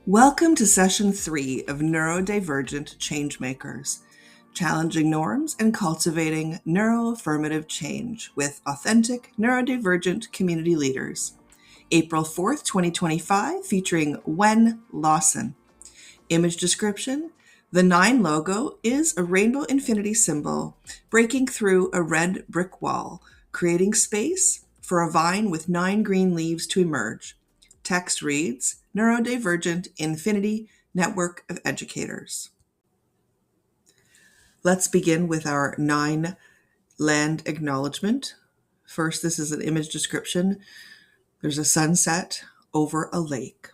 Welcome to Session 3 of Neurodivergent Changemakers, challenging norms and cultivating neuroaffirmative change with authentic neurodivergent community leaders. April 4th, 2025, featuring Wenn Lawson. Image description: the 9 logo is a rainbow infinity symbol breaking through a red brick wall, creating space for a vine with 9 green leaves to emerge. Text reads, Neurodivergent Infinity Network of Educators. Let's begin with our 9 land acknowledgement. First, this is an image description. There's a sunset over a lake.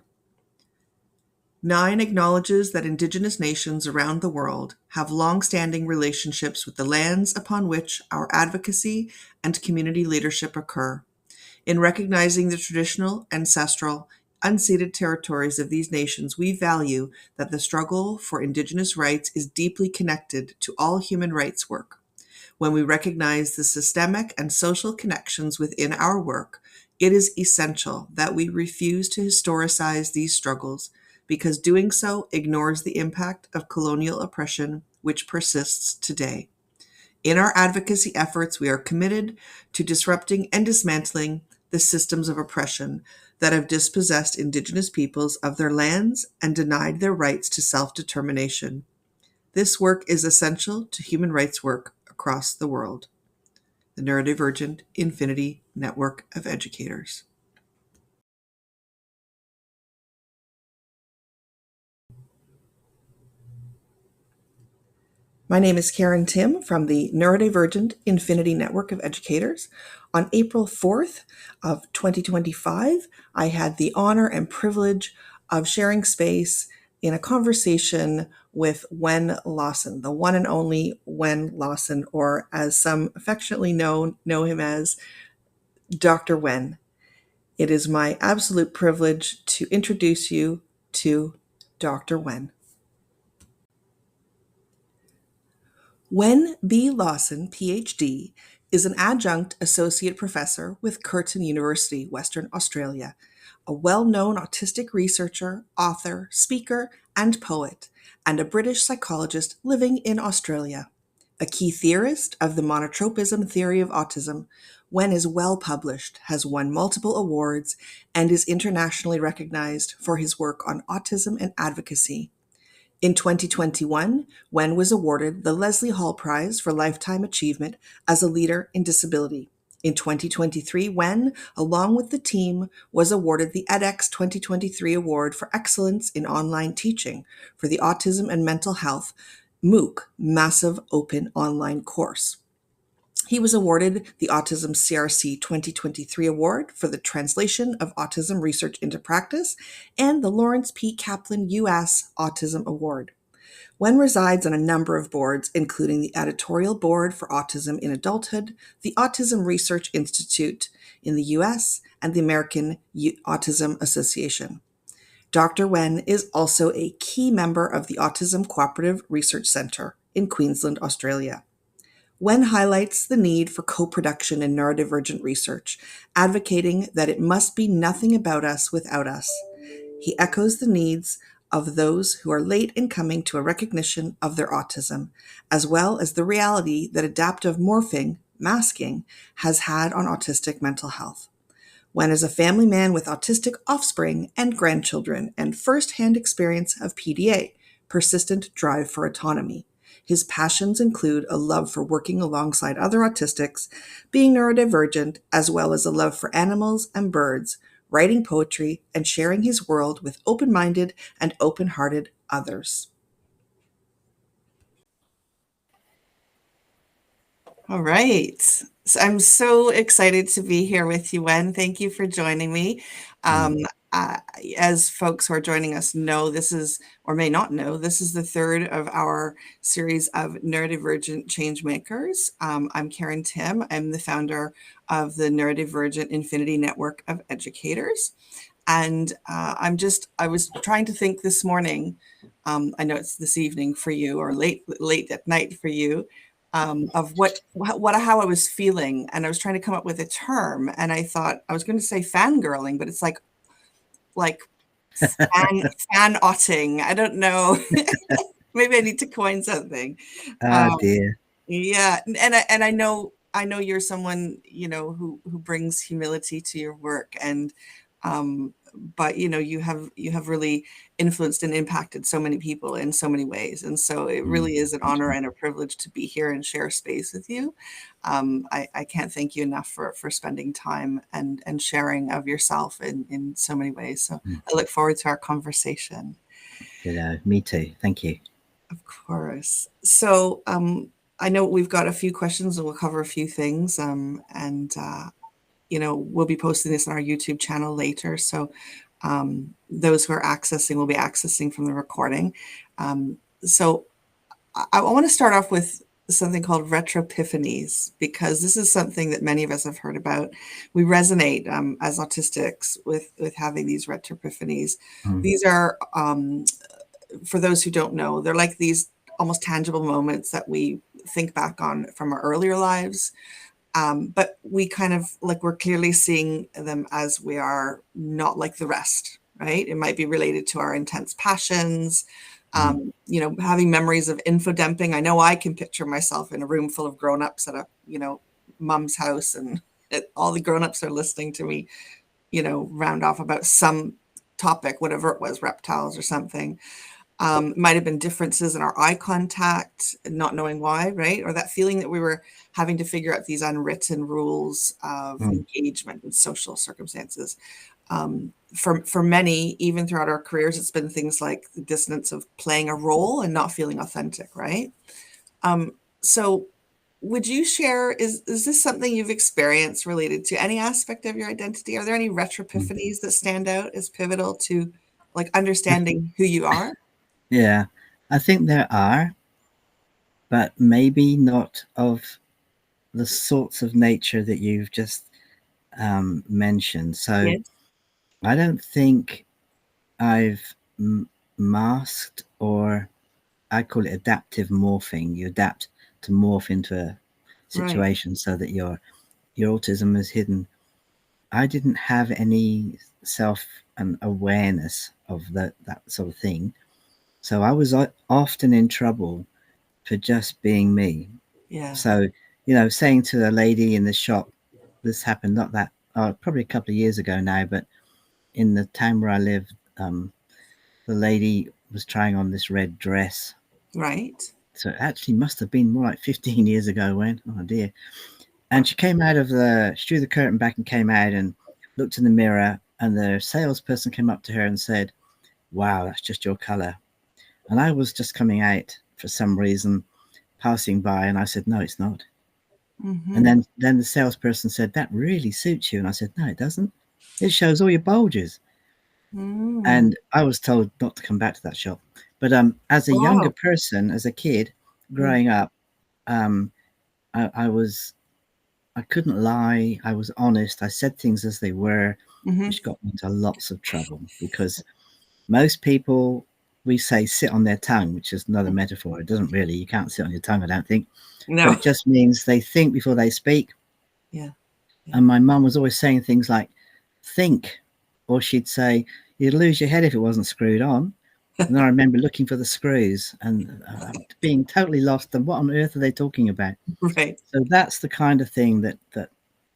9 acknowledges that Indigenous nations around the world have long-standing relationships with the lands upon which our advocacy and community leadership occur. In recognizing the traditional, ancestral, unceded territories of these nations, we value that the struggle for Indigenous rights is deeply connected to all human rights work. When we recognize the systemic and social connections within our work, it is essential that we refuse to historicize these struggles, because doing so ignores the impact of colonial oppression, which persists today. In our advocacy efforts, we are committed to disrupting and dismantling the systems of oppression that have dispossessed Indigenous peoples of their lands and denied their rights to self-determination. This work is essential to human rights work across the world. The Neurodivergent Infinity Network of Educators. My name is Karen Tim from the Neurodivergent Infinity Network of Educators. On April 4th of 2025, I had the honor and privilege of sharing space in a conversation with Wenn Lawson, the one and only Wenn Lawson, or as some affectionately know him as Dr. Wenn. It is my absolute privilege to introduce you to Dr. Wenn. Wenn B. Lawson, PhD, is an Adjunct Associate Professor with Curtin University, Western Australia, a well-known autistic researcher, author, speaker, and poet, and a British psychologist living in Australia. A key theorist of the Monotropism theory of autism, Wenn is well published, has won multiple awards, and is internationally recognized for his work on autism and advocacy. In 2021, Wenn was awarded the Leslie Hall Prize for Lifetime Achievement as a Leader in Disability. In 2023, Wenn, along with the team, was awarded the edX 2023 Award for Excellence in Online Teaching for the Autism and Mental Health MOOC, Massive Open Online Course. He was awarded the Autism CRC 2023 Award for the translation of autism research into practice and the Lawrence P. Kaplan U.S. Autism Award. Wenn resides on a number of boards, including the Editorial Board for Autism in Adulthood, the Autism Research Institute in the U.S., and the American Autism Association. Dr. Wenn is also a key member of the Autism Cooperative Research Centre in Queensland, Australia. Wenn highlights the need for co-production in neurodivergent research, advocating that it must be nothing about us without us. He echoes the needs of those who are late in coming to a recognition of their autism, as well as the reality that adaptive morphing, masking, has had on autistic mental health. Wenn is a family man with autistic offspring and grandchildren and first-hand experience of PDA, persistent drive for autonomy. His passions include a love for working alongside other autistics, being neurodivergent, as well as a love for animals and birds, writing poetry, and sharing his world with open-minded and open-hearted others. All right. So I'm so excited to be here with you, Wenn. Thank you for joining me. As folks who are joining us know, this is, or may not know, this is the third of our series of Neurodivergent Changemakers. I'm Karen Tim. I'm the founder of the Neurodivergent Infinity Network of Educators. And I was trying to think this morning, I know it's this evening for you, or late at night for you, of how I was feeling. And I was trying to come up with a term, and I thought I was going to say fangirling, but it's like Fan-otting. I don't know. Maybe I need to coin something. Oh Um, dear. yeah, and I know you're someone, who brings humility to your work, and but you have really influenced and impacted so many people in so many ways, and so it really is an Thank honor you. and a privilege to be here and share space with you. I can't thank you enough for spending time and sharing of yourself in so many ways. So Mm. I look forward to our conversation. Me too. Thank you. Of course. So, I know we've got a few questions and we'll cover a few things. And, we'll be posting this on our YouTube channel later. So, those who are accessing will be accessing from the recording. So, I want to start off with something called retroepiphanies, because this is something that many of us have heard about. We resonate as autistics with having these retroepiphanies. Mm. These are for those who don't know, they're like these almost tangible moments that we think back on from our earlier lives. But we kind of like we're clearly seeing them as we are not like the rest, right? It might be related to our intense passions, Mm. having memories of infodemping. I know I can picture myself in a room full of grown-ups at mom's house, and all the grown-ups are listening to me, round off about some topic, whatever it was, reptiles or something. It might have been differences in our eye contact, not knowing why, right? Or that feeling that we were having to figure out these unwritten rules of Mm. engagement in social circumstances. For many, even throughout our careers, it's been things like the dissonance of playing a role and not feeling authentic, right? So would you share, is this something you've experienced related to any aspect of your identity? Are there any Mm. retroepiphanies that stand out as pivotal to like I understanding who you are? Yeah, I think there are, but maybe not of the sorts of nature that you've just mentioned. So Yes. I don't think I've masked, or I call it adaptive morphing. You adapt to morph into a Right. situation so that your autism is hidden. I didn't have any self and awareness of that sort of thing. So I was often in trouble for just being me. Yeah. So, saying to a lady in the shop, this happened not that, probably a couple of years ago now, but in the town where I live, the lady was trying on this red dress. Right. So it actually must have been more like 15 years ago when, oh dear. And she came out she drew the curtain back and came out and looked in the mirror, and the salesperson came up to her and said, wow, that's just your color. And I was just coming out for some reason, passing by, and I said, no, it's not. And Mm-hmm. then the salesperson said, that really suits you. And I said, no, it doesn't. It shows all your bulges. Mm. And I was told not to come back to that shop. But as a younger Oh. person, as a kid Mm. growing up, um, I I couldn't lie. I was honest. I said things as they were, Mm-hmm. which got me into lots of trouble because most people, we say sit on their tongue, which is another metaphor. It doesn't really, you can't sit on your tongue, I don't think, but No. it just means they think before they speak. Yeah. Yeah. And my mum was always saying things like, think, or she'd say, you'd lose your head if it wasn't screwed on. And I remember looking for the screws and being totally lost. And what on earth are they talking about? Right. So that's the kind of thing that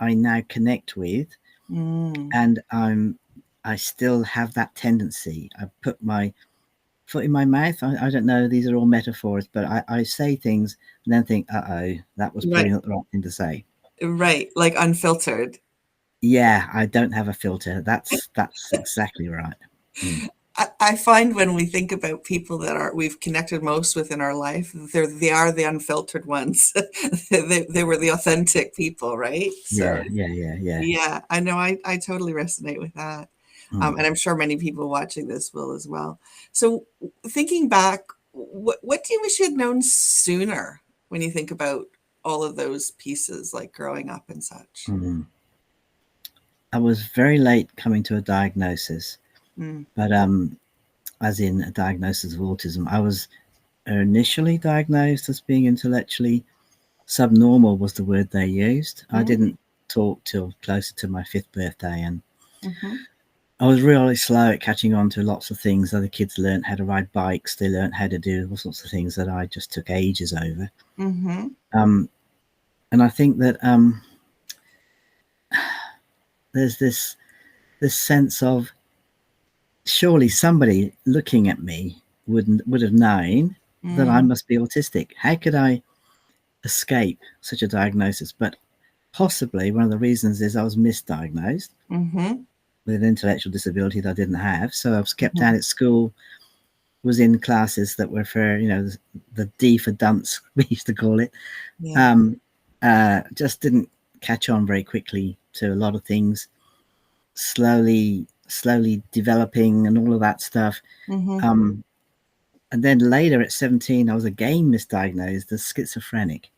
I now connect with, Mm. and I still have that tendency. I put my foot in my mouth. I don't know. These are all metaphors, but I say things and then think, oh, that was probably Right. not the right thing to say. Right. Like unfiltered. Yeah, I don't have a filter. That's exactly right. Mm. I find when we think about people that we've connected most with in our life, they are the unfiltered ones. They were the authentic people, right? So Yeah, yeah, yeah, yeah. yeah, I know I totally resonate with that. Mm. And I'm sure many people watching this will as well. So thinking back, what do you wish you had known sooner when you think about all of those pieces, like growing up and such? Mm. I was very late coming to a diagnosis, Mm. but as in a diagnosis of autism, I was initially diagnosed as being intellectually subnormal was the word they used. I Mm. didn't talk till closer to my fifth birthday, and Mhm. I was really slow at catching on to lots of things. Other kids learned how to ride bikes. They learned how to do all sorts of things that I just took ages over. Mm-hmm. And I think that there's this sense of surely somebody looking at me would have known that I must be autistic. How could I escape such a diagnosis? But possibly one of the reasons is I was misdiagnosed Mm-hmm. with an intellectual disability that I didn't have. So I was kept Mm-hmm. down at school, was in classes that were for, the D for dunce, we used to call it. Yeah. Just didn't catch on very quickly to a lot of things, slowly developing and all of that stuff. Mm-hmm. And then later at 17, I was again misdiagnosed as schizophrenic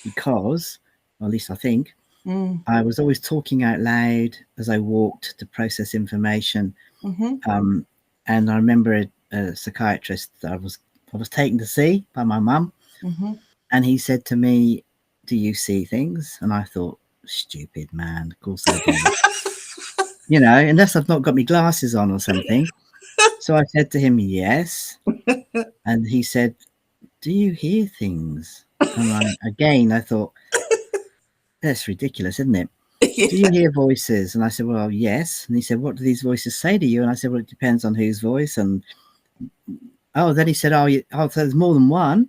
because, or at least I think, Mm-hmm. I was always talking out loud as I walked to process information. And I remember a psychiatrist that I was taken to see by my mum, Mm-hmm. and he said to me, "Do you see things?" And I thought, "Stupid man, of course I do." Unless I've not got my glasses on or something. So I said to him, "Yes," and he said, "Do you hear things?" And I thought, that's ridiculous, isn't it? Do you Yeah. hear voices? And I said, well, yes. And he said, what do these voices say to you? And I said, well, it depends on whose voice. And then he said, so there's more than one.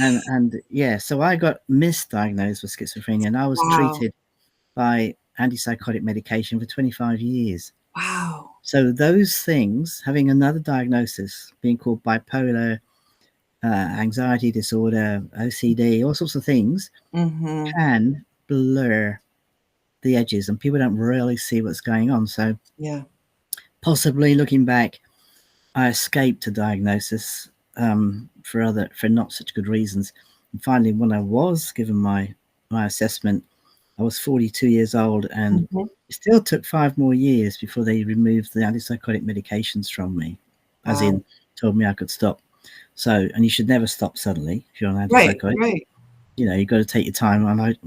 And yeah, so I got misdiagnosed with schizophrenia, and I was Wow. treated by antipsychotic medication for 25 years. Wow. So those things, having another diagnosis, being called bipolar, anxiety disorder, OCD, all sorts of things, Mm-hmm. can blur the edges, and people don't really see what's going on. So Yeah. possibly looking back, I escaped a diagnosis for not such good reasons. And finally, when I was given my assessment, I was 42 years old, and Mm-hmm. it still took 5 more years before they removed the antipsychotic medications from me, as Wow. in told me I could stop. So, and you should never stop suddenly if you're on Right. antipsychotic. Right. You've got to take your time.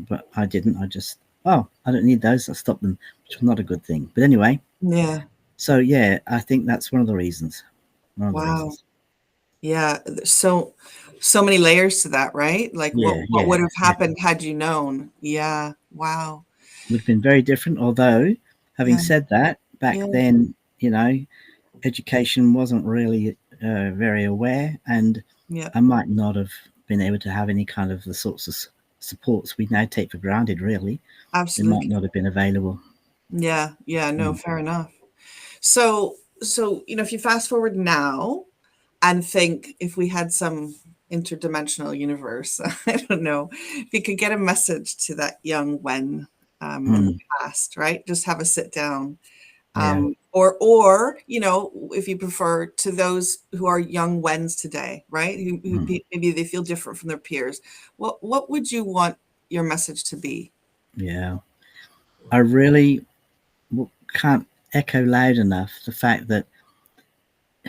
But I didn't. I just, I don't need those. I stopped them, which was not a good thing. But anyway, Yeah. so yeah, I think that's one of the reasons. One of the Wow. reasons. Yeah. So many layers to that, right? Like what Yeah, what yeah, would have yeah. happened had you known? Yeah. Wow. Would have been very different. Although, having Yeah. said that, back Yeah. then, education wasn't really very aware, and Yeah. I might not have been able to have any kind of the sorts of supports we now take for granted. Really, they might Absolutely. not have been available. Yeah. Yeah. No, Mm, fair enough. So, if you fast forward now and think if we had some interdimensional universe, I don't know, if you could get a message to that young Wen in the mm, past, right? Just have a sit down. yeah. Or if you prefer, to those who are young Wens today, right? Who Mm, maybe they feel different from their peers. What would you want your message to be? yeah. I really can't echo loud enough the fact that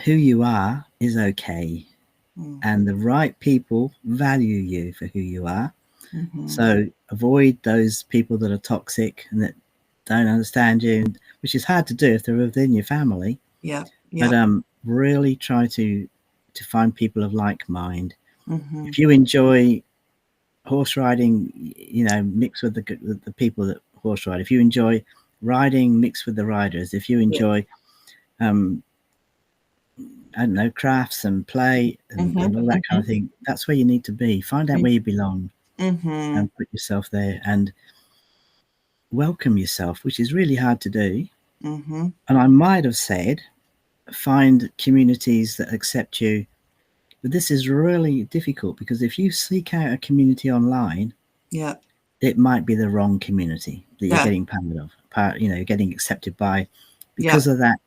who you are is okay, Mm, and the right people value you for who you are. mhm. So avoid those people that are toxic and that don't understand you, which is hard to do if they're within your family. Yeah, But yeah. really try to find people of like mind. Mhm. If you enjoy horse riding, mix with the people that horse ride. If you enjoy riding, mix with the riders. If you Yeah. enjoy um, I don't know, crafts and play and Mhm, all that kind mhm, of thing. That's where you need to be. Find out where you belong mhm. and put yourself there and welcome yourself, which is really hard to do. Mhm. And I might have said, find communities that accept you. But this is really difficult because if you seek out a community online, Yeah. it might be the wrong community that you're Yeah. getting getting accepted by Yeah. because of that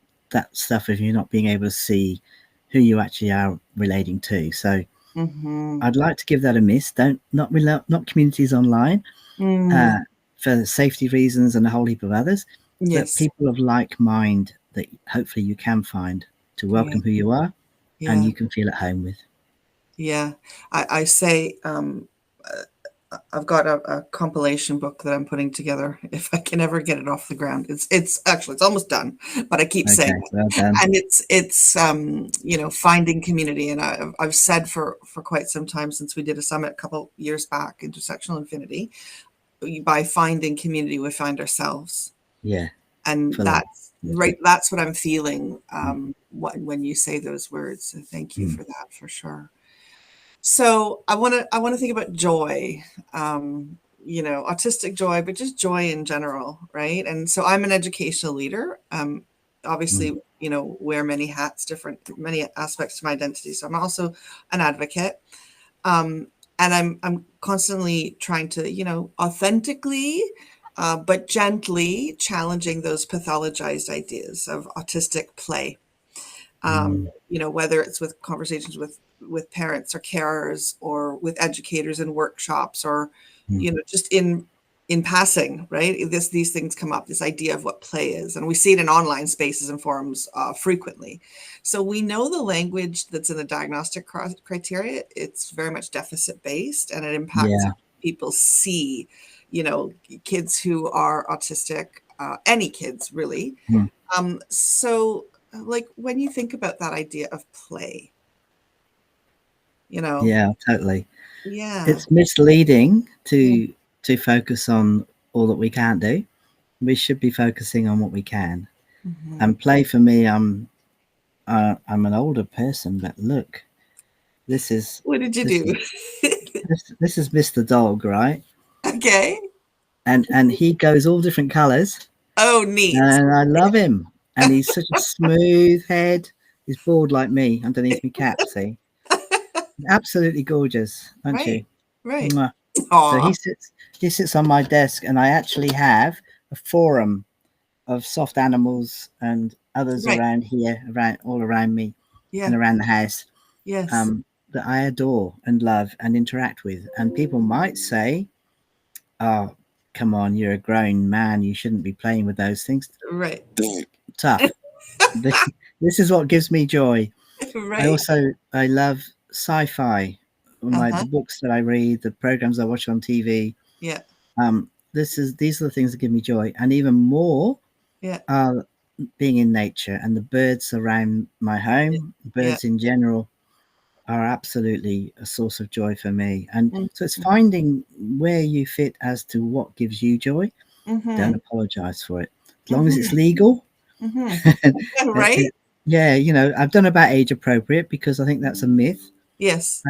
stuff of you not being able to see who you actually are relating to. So Mhm. I'd like to give that a miss. Don't not communities online Mm. uh, for safety reasons and a whole heap of others, but Yes. people of like mind that hopefully you can find to Yeah. welcome who you are and Yeah. you can feel at home with. Yeah. I say, I've got a compilation book that I'm putting together if I can ever get it off the ground. It's actually it's almost done, but I keep saying Okay, it. well done. And it's finding community. And I've said for quite some time, since we did a summit a couple years back, Intersectional Infinity, by finding community, we find ourselves. Yeah, And fully. that's Yeah. right. That's what I'm feeling when you say those words. So thank you Mm. for that, for sure. So I want to think about joy, autistic joy, but just joy in general, right? And so I'm an educational leader. Mm. Obviously, wear many hats, many aspects to my identity. So I'm also an advocate, um, and I'm constantly trying to, authentically, but gently challenging those pathologized ideas of autistic play. Mm. Whether it's with conversations with parents or carers, or with educators in workshops, or Mm. just in passing, right? These things come up, this idea of what play is, and we see it in online spaces and forums frequently. So we know the language that's in the diagnostic criteria, it's very much deficit based, and it impacts Yeah. how people see, kids who are autistic, any kids really. Mm. So, like, when you think about that idea of play, you know, Yeah, totally. yeah, It's misleading yeah, to focus on all that we can't do. We should be focusing on what we can. hmm. And play for me, I'm an older person, but look, this is What did you this do? is this is Mr. Dog, right? Okay. And he goes all different colours, Oh, neat. and I love him. And he's such a smooth head. He's bald like me underneath my cap. See, absolutely gorgeous, aren't Right, you? right. Mwah. So Aw, he sits on my desk, and I actually have a forum of soft animals and others right. around here, around all around me and Yeah, around the house, yes, that I adore and love and interact with. And people might say, "Oh, come on, you're a grown man. You shouldn't be playing with those things." right, Tough. This is what gives me joy. right. I love sci-fi. The Uh-huh. books that I read, the programs I watch on TV. Yeah, These are the things that give me joy, and even more, yeah, uh, being in nature and the birds around my yeah, home. yeah. Birds in general are absolutely a source of joy for me. And so it's Mm-hmm. finding where you fit as to what gives you joy. Don't Mm-hmm. apologize for it, as long as it's Mm-hmm. legal. Mm-hmm. It- Right? it- yeah, I've done about age appropriate because I think that's a myth. Yes.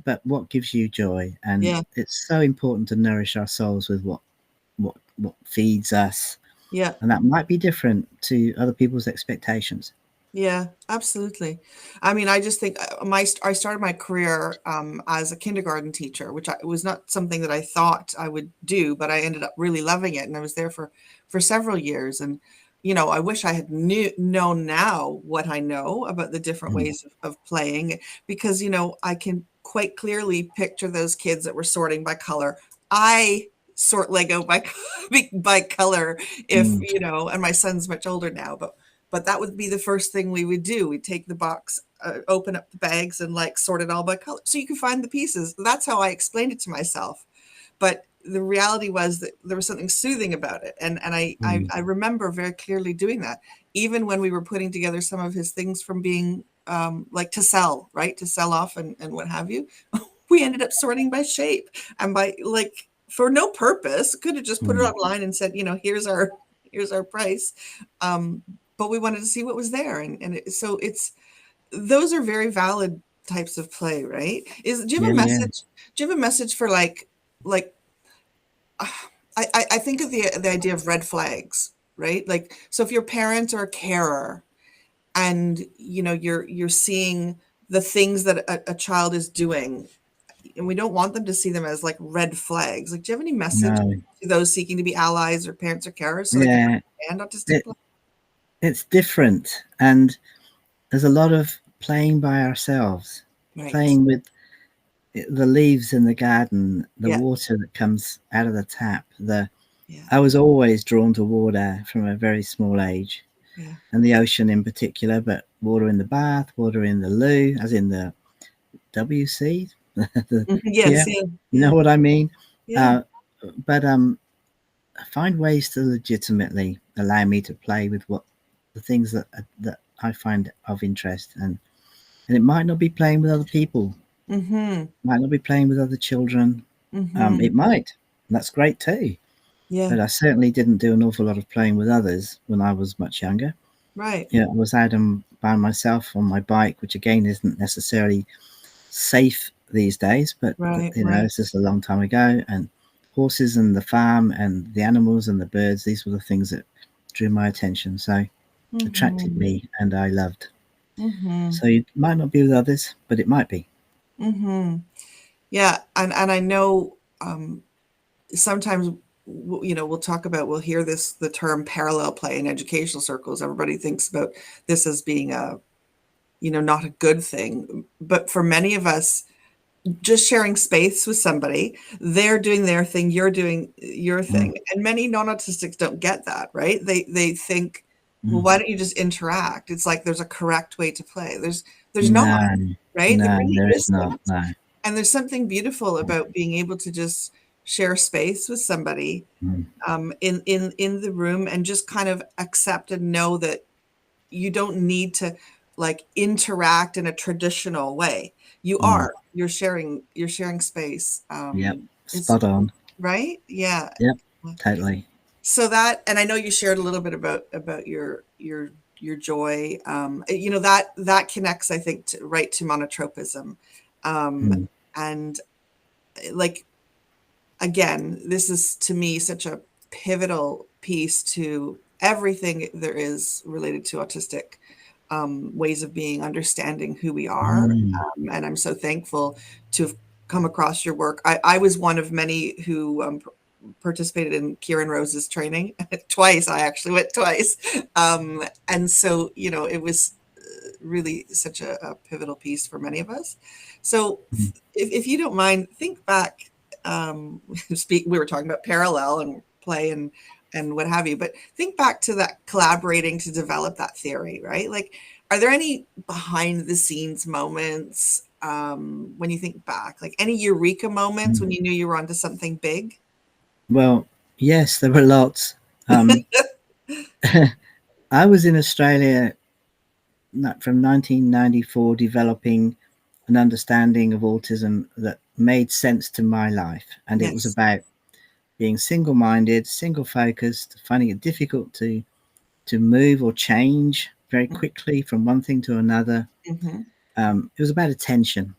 But what gives you joy? And Yeah. it's so important to nourish our souls with what feeds us, Yeah. and that might be different to other people's expectations. Yeah, absolutely. I mean, I just think I started my career as a kindergarten teacher, which was not something that I thought I would do, but I ended up really loving it, and I was there for several years. And I wish I had known now what I know about the different Mm. ways of playing, because I can quite clearly picture those kids that were sorting by color. I sort Lego by by color, if Mm. and my son's much older now, but that would be the first thing we would do. We'd take the box, open up the bags, and like sort it all by color, so you can find the pieces. That's how I explained it to myself. But the reality was that there was something soothing about it, and Mm. I remember very clearly doing that, even when we were putting together some of his things from being like to sell, right, to sell off and what have you. We ended up sorting by shape and by like for no purpose. Could have just put it Mm. online and said, here's our price. Um, but we wanted to see what was there, so it's those are very valid types of play, right? Do you have Yeah, a yeah, message? Do you have a message for like I think of the idea of red flags, right? Like, so if your parent or a carer, and you're seeing the things that a child is doing, and we don't want them to see them as like red flags. Like, do you have any message no, to those seeking to be allies or parents or carers so they can yeah. understand autistic It play? it's different, and there's a lot of playing by ourselves, Right. playing with the leaves in the garden, the Yeah. water that comes out of the tap. Yeah. I was always drawn to water from a very small age, Yeah. and the ocean in particular. But water in the bath, water in the loo, as in the WC. Mhm. Yes. Yeah, Yeah. you know Yeah. what I mean. Yeah. But find ways to legitimately allow me to play with what the things that I find of interest, and it might not be playing with other people, Mm-hmm. might not be playing with other children. Mm-hmm. It might, and that's great too. Yeah. But I certainly didn't do an awful lot of playing with others when I was much younger. Right. Yeah, I was out by myself on my bike, which again isn't necessarily safe these days, but Right. you know, Right. it's just a long time ago. And horses and the farm and the animals and the birds, these were the things that drew my attention. So attracted Mm-hmm. me and I loved. Mm-hmm. So it might not be with others, but it might be. Mm-hmm. Yeah. And I know sometimes we'll talk about, we'll hear the term parallel play in educational circles. Everybody thinks about this as being a, not a good thing. But for many of us, just sharing space with somebody, they're doing their thing, you're doing your Mm, thing. And many non-autistics don't get that, right? They think, well, mm. why don't you just interact? It's like there's a correct way to play. There's not, No, right? There no, really there is not. isn't. No. And there's something beautiful about being able to just share space with somebody Mm, in the room, and just kind of accept and know that you don't need to like interact in a traditional way. mm. You're sharing space. Yep, It's spot on. right. Yeah. Yep, totally. So that, and I know you shared a little bit about your joy. That connects, I think, right to monotropism. Um, Mm, and like, again, this is to me such a pivotal piece to everything there is related to autistic ways of being, understanding who we are. mm, And I'm so thankful to have come across your work. I was one of many who participated in Kieran Rose's training twice. I actually went twice. And so, it was really such a pivotal piece for many of us. So mm, if you don't mind, think back. We were talking about parallel and play and what have you, but think back to that collaborating to develop that theory, right? Like, are there any behind the scenes moments when you think back, like any eureka moments mm. when you knew you were onto something big? Well, yes, there were lots. Um, I was in Australia from 1994 developing an understanding of autism that made sense to my life. And it was Yes. about being single minded, single focused, finding it difficult to move or change very quickly from one thing to another. Mm-hmm. It was about attention.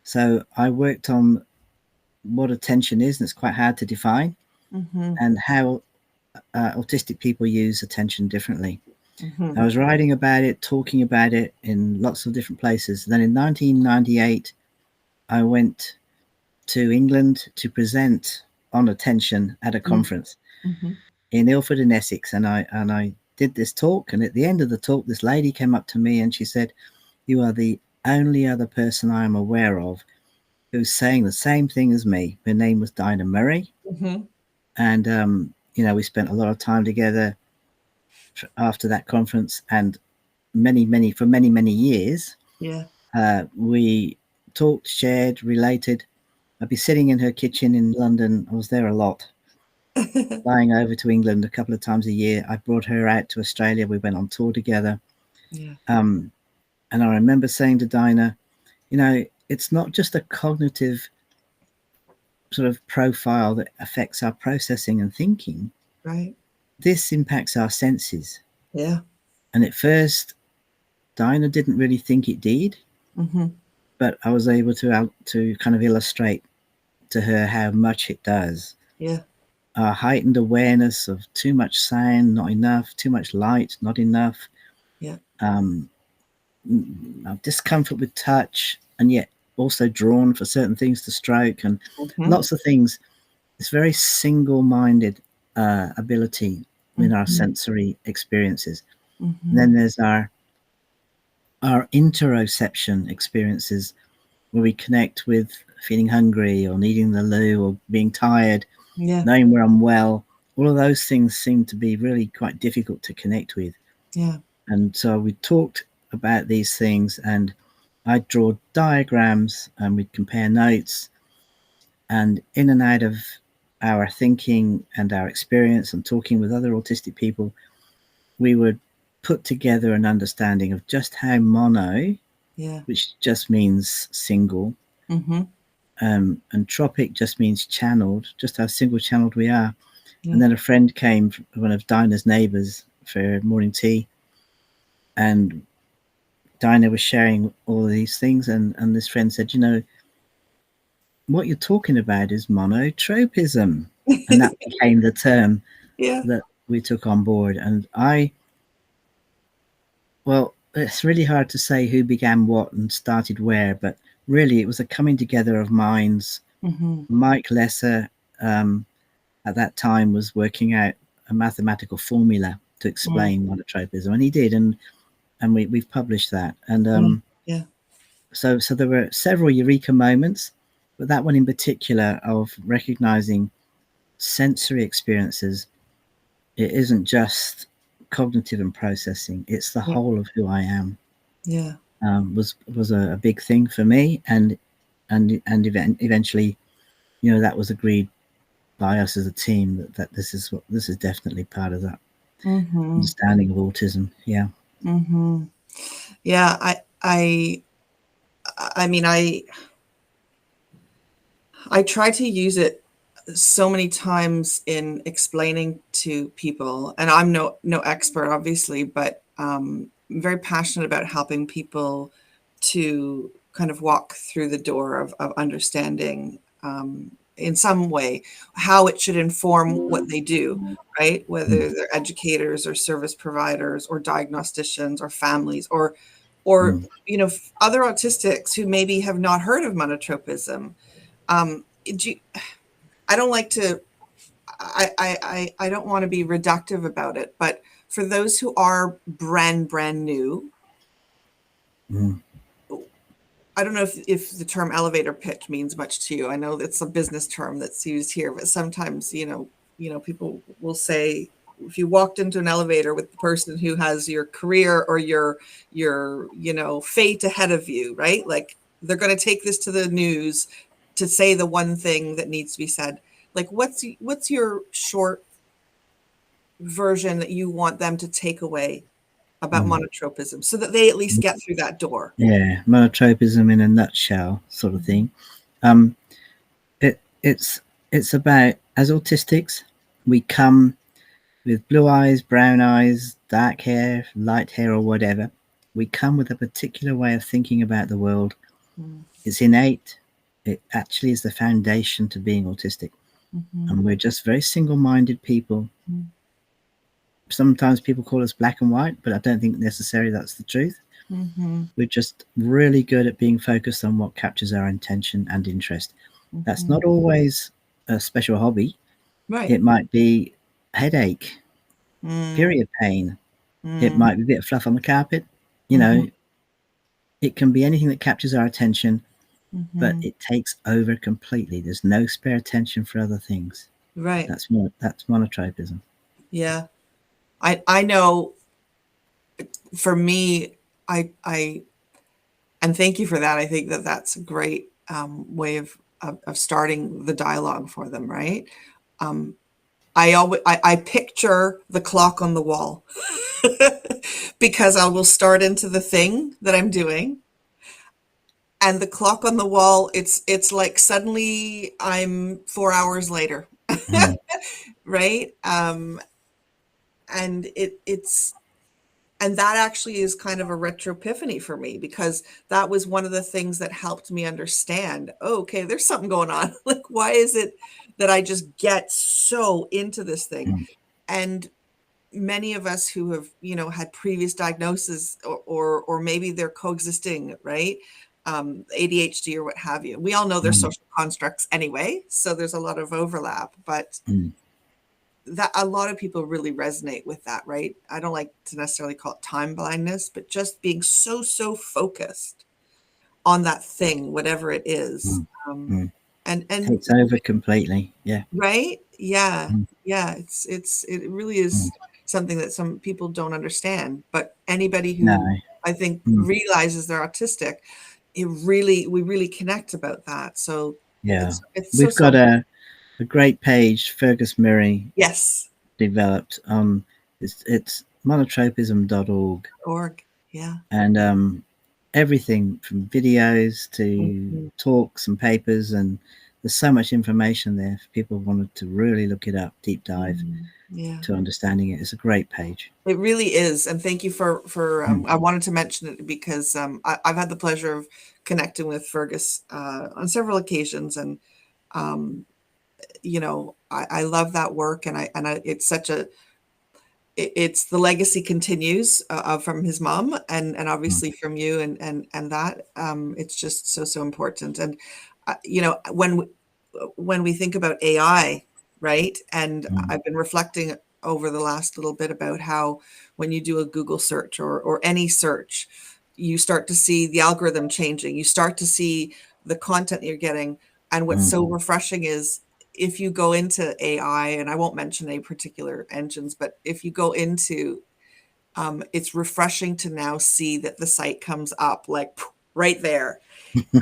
So I worked on what attention is, and it's quite hard to define, Mm-hmm. and how autistic people use attention differently. Mm-hmm. I was writing about it, talking about it in lots of different places. Then in 1998, I went to England to present on attention at a conference Mm-hmm. in Ilford in Essex, and I did this talk. And at the end of the talk, this lady came up to me and she said, "You are the only other person I am aware of who's saying the same thing as me." Her name was Dinah Murray, Mm-hmm. and we spent a lot of time together after that conference, and many years. Yeah. We talked, shared, related. I'd be sitting in her kitchen in London. I was there a lot, flying over to England a couple of times a year. I brought her out to Australia. We went on tour together. Yeah. Um, and I remember saying to Dinah, it's not just a cognitive sort of profile that affects our processing and thinking. Right. This impacts our senses. Yeah. And at first, Dinah didn't really think it did, Mm-hmm. but I was able to kind of illustrate to her how much it does. Yeah. Our heightened awareness of too much sound, not enough, too much light, not enough, Yeah. um, discomfort with touch, and yet also drawn for certain things to stroke, and Mm-hmm. lots of things. It's very single-minded ability in our Mm-hmm. sensory experiences. And Mm-hmm. then there's our interoception experiences, where we connect with feeling hungry or needing the loo or being tired, Yeah. knowing we're unwell. All of those things seem to be really quite difficult to connect with. Yeah. And so we talked about these things, and I'd draw diagrams and we'd compare notes. And in and out of our thinking and our experience and talking with other autistic people, we would put together an understanding of just how mono, Yeah. which just means single, Mm-hmm. and tropic just means channeled, just how single channeled we are. Yeah. And then a friend came, one of Dinah's neighbours, for morning tea, and Dinah was sharing all of these things, and this friend said, you know, what you're talking about is monotropism. And that became the term Yeah. that we took on board. And well, it's really hard to say who began what and started where, but really it was a coming together of minds. Mm-hmm. Mike Lesser, at that time, was working out a mathematical formula to explain monotropism, and he did, and we've published that. And Yeah. so there were several eureka moments, but that one in particular of recognizing sensory experiences. It isn't just cognitive and processing; it's the Yeah. whole of who I am. Yeah. Was a big thing for me, and eventually, you know, that was agreed by us as a team that this is definitely part of that Mm-hmm. understanding of autism. Yeah. Mm-hmm. Yeah. I mean, I try to use it so many times in explaining to people, and I'm no expert, obviously, but I'm very passionate about helping people to kind of walk through the door of understanding in some way how it should inform what they do, right? Whether they're educators or service providers or diagnosticians or families or Mm. you know, other autistics who maybe have not heard of monotropism. Do you, I don't like to, I don't want to be reductive about it, but for those who are brand new, Mm. I don't know if the term elevator pitch means much to you. I know it's a business term that's used here, but sometimes, people will say, if you walked into an elevator with the person who has your career or your, fate ahead of you, right? Like they're going to take this to the news to say the one thing that needs to be said. Like what's your short version that you want them to take away about Mm. monotropism so that they at least get through that door? Yeah, monotropism in a nutshell, sort of thing. Um, it's about, as autistics, we come with blue eyes, brown eyes, dark hair, light hair, or whatever. We come with a particular way of thinking about the world. It's innate. It actually is the foundation to being autistic. And we're just very single-minded people. Sometimes people call us black and white, but I don't think necessarily that's the truth. We're just really good at being focused on what captures our attention and interest. That's not always a special hobby. Right. It might be headache, Mm, period pain. It mm, might be a bit of fluff on the carpet. You mhm, know, it can be anything that captures our attention, but mhm. it takes over completely. There's no spare attention for other things. Right. That's monotropism. Yeah. I know for me, I and thank you for that. I think that that's a great way of starting the dialogue for them, right? Um, I picture the clock on the wall because I will start into the thing that I'm doing, and the clock on the wall, it's like suddenly I'm 4 hours later, Mm, right? And it's and that actually is kind of a retro epiphany for me because that was one of the things that helped me understand, oh, okay, there's something going on. Like, why is it that I just get so into this thing? mm, And many of us who have, had previous diagnoses or maybe they're coexisting, right? ADHD or what have you. We all know there's mm, social constructs anyway, so there's a lot of overlap, but mm, that a lot of people really resonate with that, right? I don't like to necessarily call it time blindness, but just being so focused on that thing, whatever it is. mm, Um, mm. and Takes over completely. Yeah. right? Yeah. Mm, Yeah. It really is mm. something that some people don't understand, but anybody No. who I think Mm, realizes they're autistic, we really connect about that. So Yeah. It's We've got a great page Fergus Murray yes. developed on it's monotropism.org, Yeah. and everything from videos to Mhm. talks and papers, and there's so much information there if people wanted to really look it up, deep dive Yeah. to understanding it. It's a great page. It really is, and thank you for I wanted to mention it because I've had the pleasure of connecting with Fergus on several occasions, and you know, I love that work, and it's such a it's the legacy continues from his mom, and Mm, obviously from you, and that it's just so important. And you know, when we think about AI, right? And mm, I've been reflecting over the last little bit about how when you do a Google search or any search, you start to see the algorithm changing. You start to see the content you're getting. And what's mm. so refreshing is if you go into AI, and I won't mention any particular engines, but if you go into it's refreshing to now see that the site comes up like right there.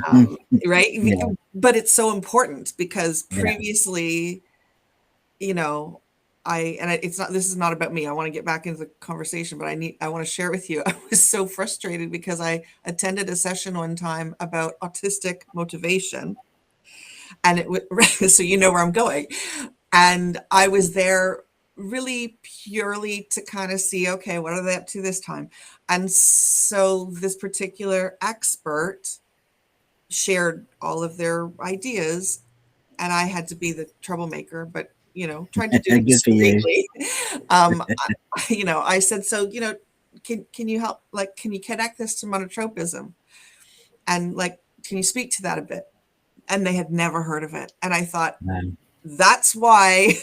Um, right? Yeah, But it's so important because yeah. previously, you know, it's not, this is not about me. I want to get back into the conversation, but I want to share with you. I was so frustrated because I attended a session one time about autistic motivation, and it was, so you know where I'm going. And I was there really purely to kind of see, okay, what are they up to this time? And so this particular expert shared all of their ideas, and I had to be the troublemaker, but you know, tried to do it Good for you. discreetly. You know, I said, so you know, can you help? Like, can you connect this to monotropism? And like, can you speak to that a bit? And they had never heard of it, and I thought, that's why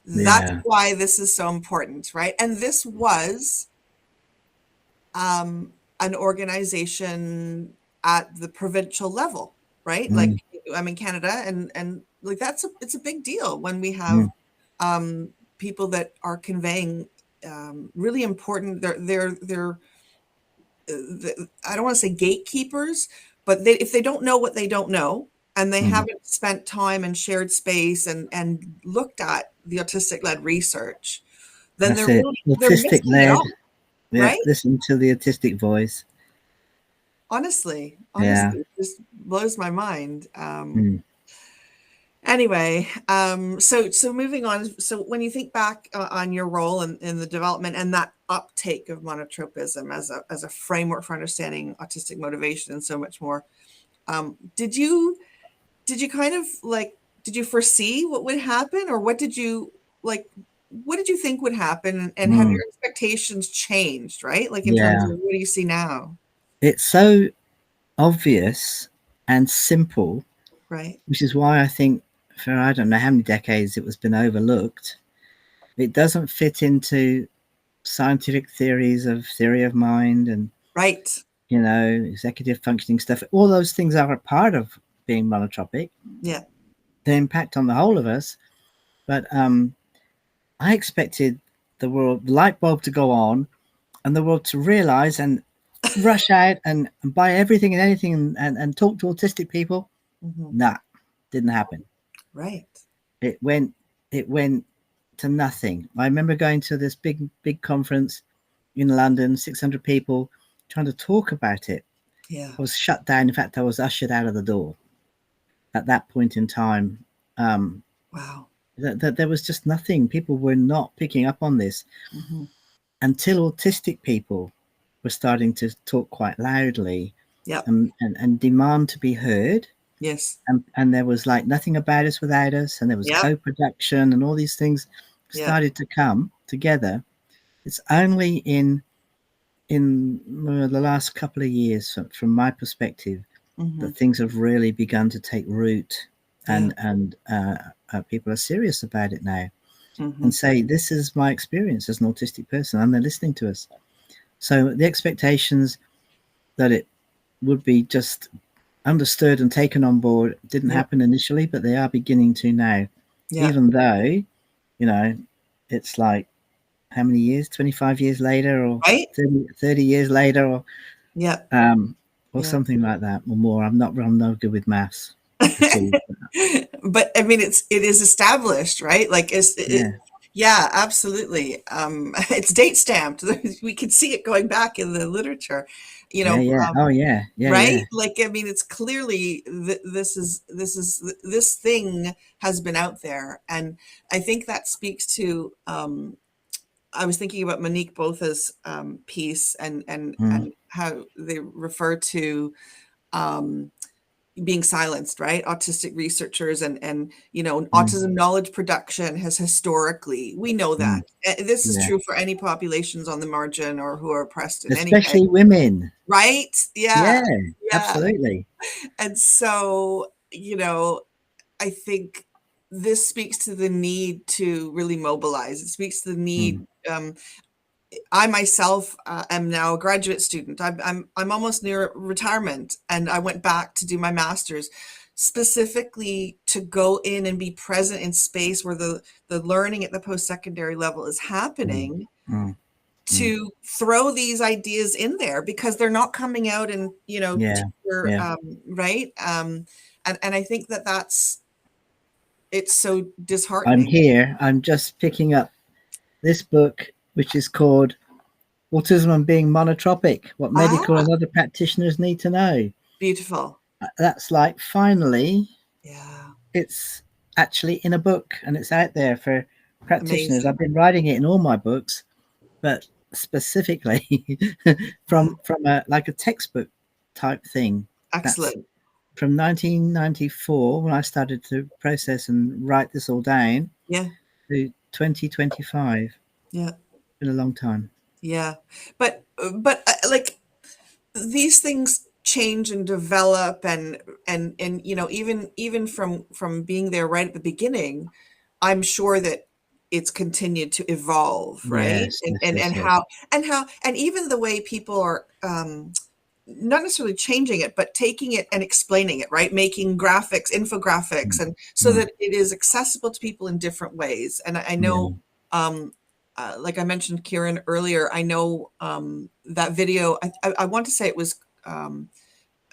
that's Yeah. why this is so important, right? And this was an organization at the provincial level, right? Like Mm, I'm in Canada, and like it's a big deal when we have mm, people that are conveying really important. They're I don't want to say gatekeepers, but if they don't know what they don't know, and they mm. haven't spent time and shared space and looked at the autistic led research, then That's it. they're Autistic missing it led. all, Yeah, right? listen to the autistic voice. Honestly, Yeah. it just blows my mind. Mm, Anyway, so moving on. So when you think back on your role in the development and that uptake of monotropism as a framework for understanding autistic motivation and so much more, did you kind of like did you foresee what would happen, or what did you like? What did you think would happen, and have mm. your expectations changed? Right, like in terms Yeah. of what do you see now? It's so obvious and simple, Right, which is why I think for I don't know how many decades it was been overlooked. It doesn't fit into scientific theories of theory of mind and right, executive functioning stuff. All those things are a part of being monotropic. yeah, They impact on the whole of us. But I expected the light bulb to go on and the world to realize and rush out and buy everything and anything and talk to autistic people. hmm, Nah, didn't happen. right, It went to nothing. I remember going to this big conference in London, 600 people, trying to talk about it. yeah, I was shut down. In fact, I was ushered out of the door at that point in time. Um, wow, that there was just nothing. People were not picking up on this hmm, until autistic people were starting to talk quite loudly yep, and demand to be heard. yes, And there was like nothing about us without us, and there was yep, co-production and all these things yep, started to come together. It's only in the last couple of years, from my perspective, hmm, that things have really begun to take root, yeah, and people are serious about it now hmm, and say, this is my experience as an autistic person, and they're listening to us. So the expectations that it would be just understood and taken on board didn't yep, happen initially, but they are beginning to now, yeah, even though, it's like how many years, 25 years later, or right, 30 years later, yep, or yeah. something like that, or more. I'm not good with maths. perceived. But I mean, it is established, right? Like, Yeah, yeah, absolutely. It's date stamped. We can see it going back in the literature, you yeah, know, yeah. Oh, yeah, yeah, right? yeah. Like, I mean, it's clearly this thing has been out there, and I think that speaks to. I was thinking about Monique Botha's piece Mm, and how they refer to um, being silenced, right? Autistic researchers and mm, autism knowledge production has historically, we know mm. that. This is Yeah, true for any populations on the margin or who are oppressed in any way, especially women. right? Yeah, Yeah, yeah. absolutely. And so, I think this speaks to the need to really mobilize. It speaks to the Mm, need. I myself am now a graduate student. I'm almost near retirement, and I went back to do my master's specifically to go in and be present in space where the learning at the post-secondary level is mm, happening, mm, mm. to throw these ideas in there because they're not coming out in Yeah, teacher, yeah. right, and I think it's so I'm disheartening. here. I'm just picking up this book, which is called Autism and Being Monotropic, What Medical Ah, and Other Practitioners Need to Know. beautiful. That's like, finally, Yeah, it's actually in a book and it's out there for practitioners. amazing. I've been writing it in all my books, but specifically Wow, from a like a textbook type thing. That's excellent. from 1994 when I started to process and write this all down Yeah, to 2025. yeah. Been a long time. Yeah, but like these things change and develop and even from being there right at the beginning, I'm sure that it's continued to evolve, right? Yes, And yes, and yes, and yes. how and even the way people are not necessarily changing it, but taking it and explaining it, right? Making graphics, infographics, Mm, and so mm, that it is accessible to people in different ways. And I know, yeah. um, like I mentioned Kieran earlier, I know that video. I want to say it was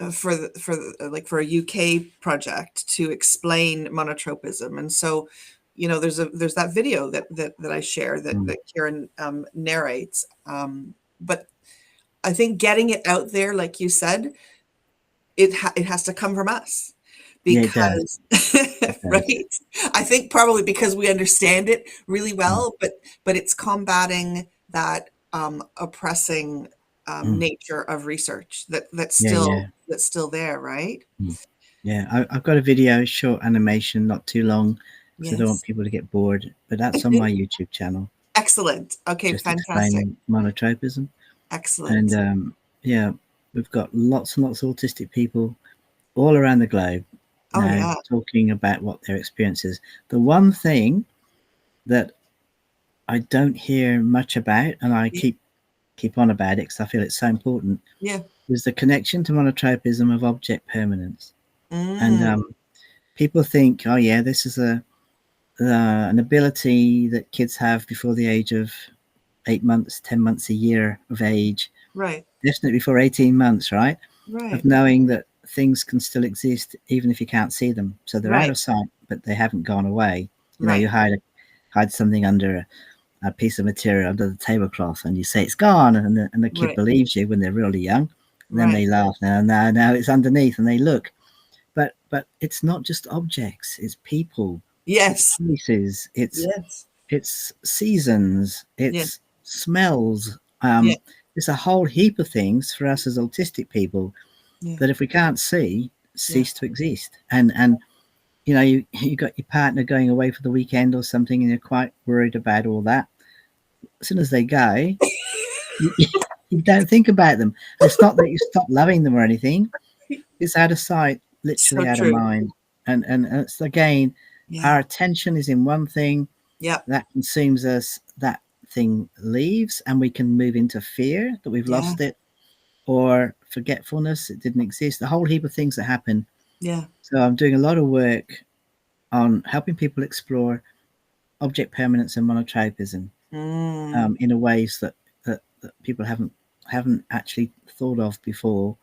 like for a UK project to explain monotropism, and so there's that video that I share Mm. that Kieran narrates. But I think getting it out there, like you said, it has to come from us Yeah, it does. because It does. right. I think probably because we understand it really Mm, well, but it's combating that oppressing mm. nature of research Yeah, yeah. that's still there, right? Mm. Yeah, I've got a video, short animation, not too long, because I don't want Yes. people to get bored. But that's on my YouTube channel, Excellent. Okay, just fantastic. explaining monotropism. And Excellent. yeah, we've got lots and lots of autistic people all around the globe Oh now yeah. talking about what their experience is. The one thing that I don't hear much about, and I Yeah. keep on about it because I feel it's so important, Yeah. is the connection to monotropism of object permanence. And Mm, people think, oh yeah, this is an ability that kids have before the age of 8 months, 10 months, a year of age, right. definitely before 18 months, right? Of Right. knowing that things can still exist even if you can't see them. So they're out Right. of sight, but they haven't gone away. You Right. hide something under a piece of material under the tablecloth and you say it's gone, and the kid Right. believes you when they're really young. And then Right. they laugh, no, it's underneath, and they look. But it's not just objects, it's people, it's Yes. places, Yes. it's seasons, Yeah. it's smells. Yeah. It's a whole heap of things for us as autistic people Yeah. that if we can't see, Yeah. cease to exist. And you got your partner going away for the weekend or something, and you're quite worried about all that. As soon as they go, you, you don't think about them. It's not that you stop loving them or anything. It's out of sight, So literally out of true. mind. And it's again, Yeah. our attention is in one thing Yeah. that consumes us. That thing leaves, and we can move into fear that we've Yeah. lost it, or forgetfulness, it didn't exist. A whole heap of things that happen. Yeah. So I'm doing a lot of work on helping people explore object permanence and monotropism Mm. in a ways that people haven't actually thought of before.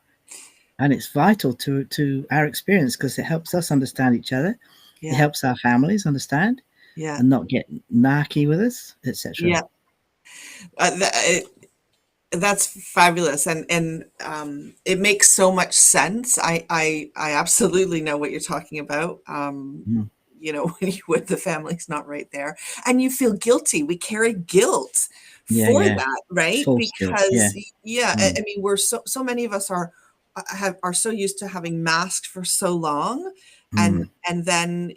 And it's vital to our experience because it helps us understand each other. It Yeah. helps our families understand Yeah. and not get narky with us, etc. Yeah. That's fabulous, and it makes so much sense. I absolutely know what you're talking about. Mm. When the family's not right there, and you feel guilty. We carry guilt Yeah, for yeah. that, right? False guilt. Yeah. Because yeah, I Mm. mean, we're so many of us are so used to having masked for so long, Mm. and then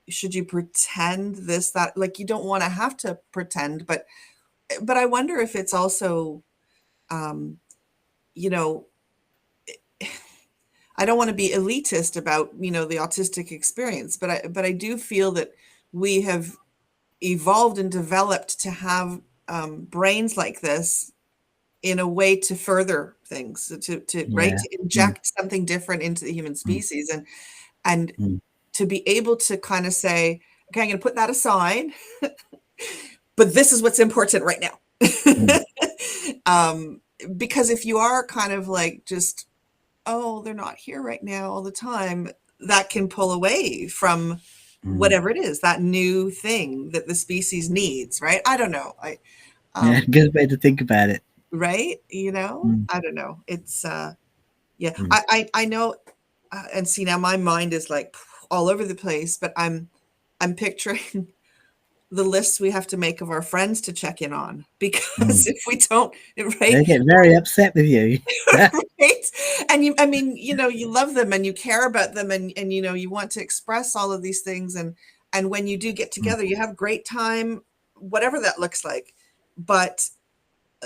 should you pretend this, that, like, you don't want to have to pretend, but I wonder if it's also, um, you know, I don't want to be elitist about, the autistic experience, but I do feel that we have evolved and developed to have brains like this in a way to further things, to right, Yeah. to Mm. inject something different into the human Mm. species, and Mm. to be able to kind of say, okay, I'm going to put that aside, but this is what's important right now. Mm. um, because if you are kind of like just, oh, they're not here right now all the time, that can pull away from Mm. whatever it is, that new thing that the species needs, right? I don't know. Yeah. Um, Good way to think about it. right? Mm. I don't know. It's, yeah, Mm. I know, and see, now my mind is like all over the place, but I'm picturing the lists we have to make of our friends to check in on, because Mm. if we don't, right? They get very upset with you. Right? And I mean, you love them and you care about them, and you want to express all of these things, and when you do get Mm. together, you have great time, whatever that looks like. But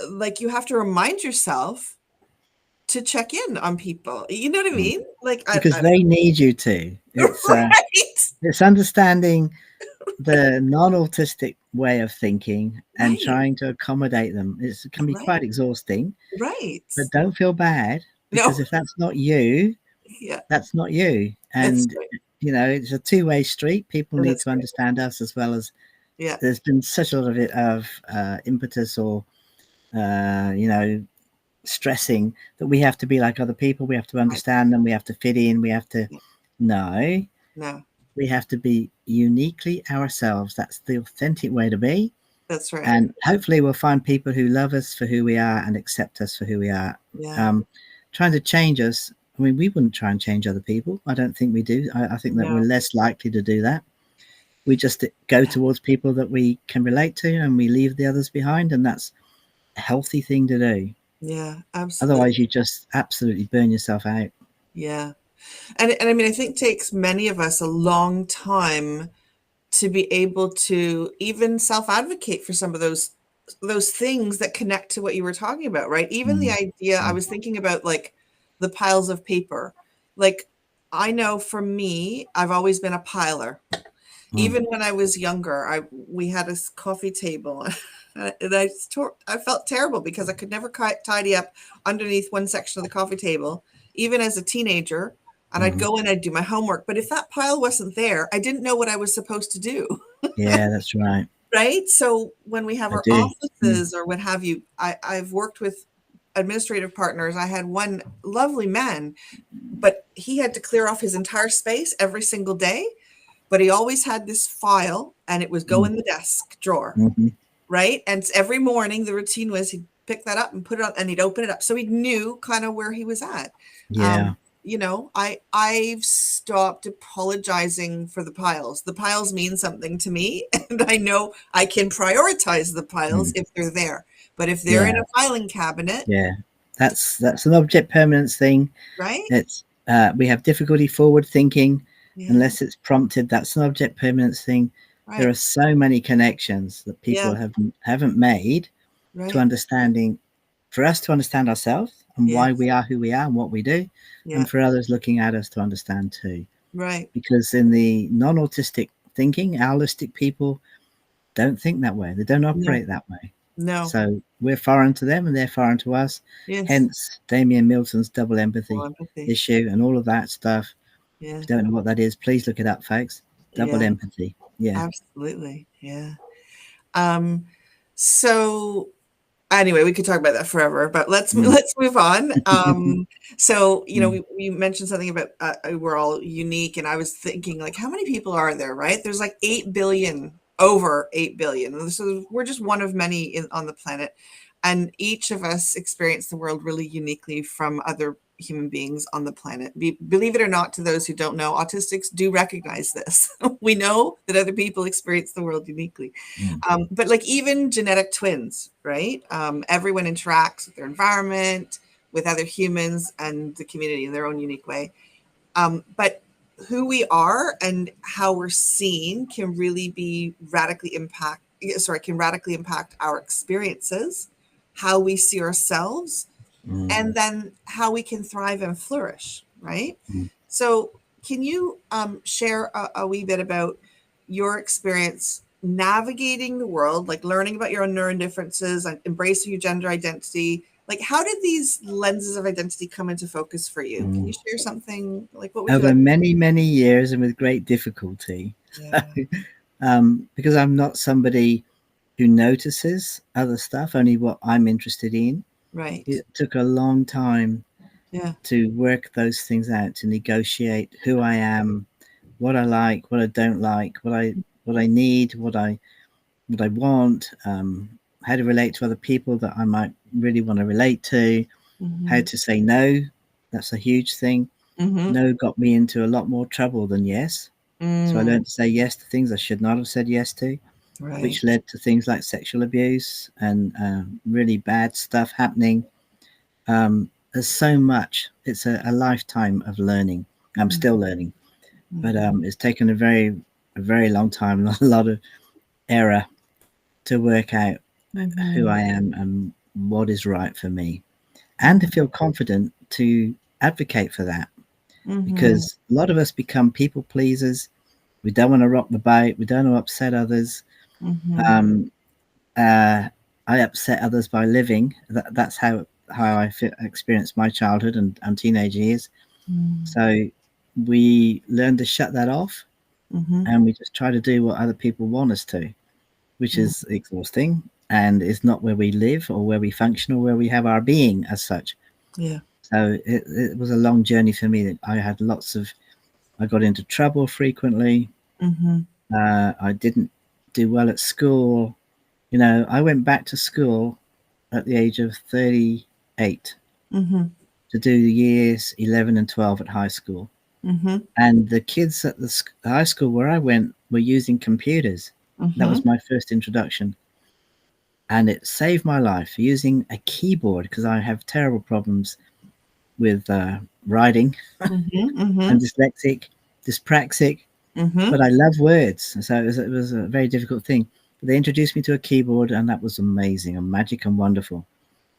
like, you have to remind yourself to check in on people. You know what I Mm. mean? Like, Because they need you to. right, It's understanding the non-autistic way of thinking and right, trying to accommodate them. It can be right, quite exhausting, right. but don't feel bad because No, if that's not you, yeah, that's not you. it's And great. it's a two-way street. People need That's to great. understand us as well as Yeah, there's been such a lot of it of impetus or uh, you know stressing that we have to be like other people. We have to right. understand them. We have to fit in. We have to Yeah, no. no, We have to be uniquely ourselves. That's the authentic way to be. that's right. And hopefully we'll find people who love us for who we are and accept us for who we are. Yeah, Um, Trying to change us, I mean, we wouldn't try and change other people. I don't think we do. I think that we're no, less likely to do that. We just go yeah, towards people that we can relate to and we leave the others behind. And that's a healthy thing to do. yeah, absolutely. Otherwise, you just absolutely burn yourself out. Yeah. And I mean, I think it takes many of us a long time to be able to even self-advocate for some of those things that connect to what you were talking about, right? Even the Mm, idea, I mm, was thinking about, like, the piles of paper. Like, I know for me, I've always been a piler. mm. Even when I was younger, we had a coffee table, and I felt terrible because I could never tidy up underneath one section of the coffee table, even as a teenager. And I'd Mm-hmm. go in, I'd do my homework, but if that pile wasn't there, I didn't know what I was supposed to do. Yeah, that's right. Right? So when we have I our do. Mm, offices or what have you, I've worked with administrative partners. I had one lovely man, but he had to clear off his entire space every single day. But he always had this file, and it was go mm, in the desk drawer, mhm. right? And every morning the routine was he'd pick that up and put it on, and he'd open it up. So he knew kind of where he was at. Yeah. I've stopped apologizing for the piles. The piles mean something to me, and I know I can prioritize the piles Mm, if they're there. But if they're in yeah. a filing cabinet, Yeah. That's an object permanence thing. right? It's we have difficulty forward thinking Yeah, unless it's prompted. That's an object permanence thing. There are right. so many connections that people Yeah, haven't made to right. understanding for us to understand ourselves and why Yes, we are who we are and what we do, yeah, and for others looking at us to understand too. right. Because in the non-autistic thinking, allistic people don't think that way. They don't No, operate that way. no. So we're foreign to them and they're foreign to us. Yes. Hence Damien Milton's double Full empathy empathy. issue and all of that stuff. Yeah, If you don't know what that is, please look it up, folks. Double yeah, empathy. Yeah. absolutely. Yeah. Um, so Anyway, we could talk about that forever, but let's move on. So, you know, we mentioned something about we're all unique, and I was thinking, like, how many people are there, right? There's like 8 billion, over 8 billion. So we're just one of many on the planet, and each of us experience the world really uniquely from other human beings on the planet. Believe it or not, to those who don't know, autistics do recognize this. We know that other people experience the world uniquely. But like even genetic twins, right? Everyone interacts with their environment, with other humans and the community in their own unique way. But who we are and how we're seen can really be can radically impact our experiences, how we see ourselves, and then how we can thrive and flourish, right? So can you share a wee bit about your experience navigating the world, like learning about your own neurodifferences and embracing your gender identity? Like, how did these lenses of identity come into focus for you? Can you share something? Like, what would you Over like? many, many years and with great difficulty. Yeah. Because I'm not somebody who notices other stuff, only what I'm interested in. Right. It took a long time Yeah. to work those things out, to negotiate who I am, what I like, what I don't like, what I need, what I want, how to relate to other people that I might really want to relate to, how to say no. That's a huge thing. No got me into a lot more trouble than yes. So I learned to say yes to things I should not have said yes to, Right. which led to things like sexual abuse and really bad stuff happening. There's so much. It's a lifetime of learning. I'm still learning, but it's taken a very long time and a lot of error to work out who I am and what is right for me, and to feel confident to advocate for that. Because a lot of us become people pleasers. We don't want to rock the boat. We don't want to upset others. I upset others by living. That's how I experienced my childhood and teenage years. So we learn to shut that off, and we just try to do what other people want us to, which is exhausting and is not where we live or where we function or where we have our being as such. Yeah. So it was a long journey for me. That I had I got into trouble frequently. I didn't do well at school. You know, I went back to school at the age of 38 to do years 11 and 12 at high school. And the kids at the high school where I went were using computers. That was my first introduction. And it saved my life, using a keyboard, because I have terrible problems with writing. I'm dyspraxic, but I love words. So it was a very difficult thing. But they introduced me to a keyboard, and that was amazing and magic and wonderful.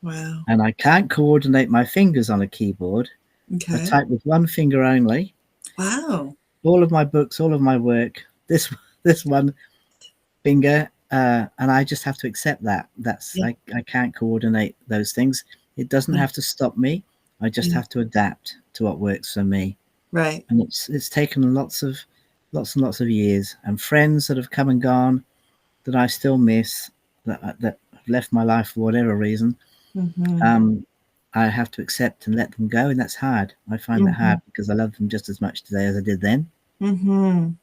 Wow. And I can't coordinate my fingers on a keyboard. I Okay. type with one finger only. Wow. All of my books, all of my work, this one finger, and I just have to accept that. I can't coordinate those things. It doesn't have to stop me. I just have to adapt to what works for me. Right. And it's taken lots and lots of years, and friends that have come and gone that I still miss, that have left my life for whatever reason. I have to accept and let them go, and that's hard. I find that hard because I love them just as much today as I did then. And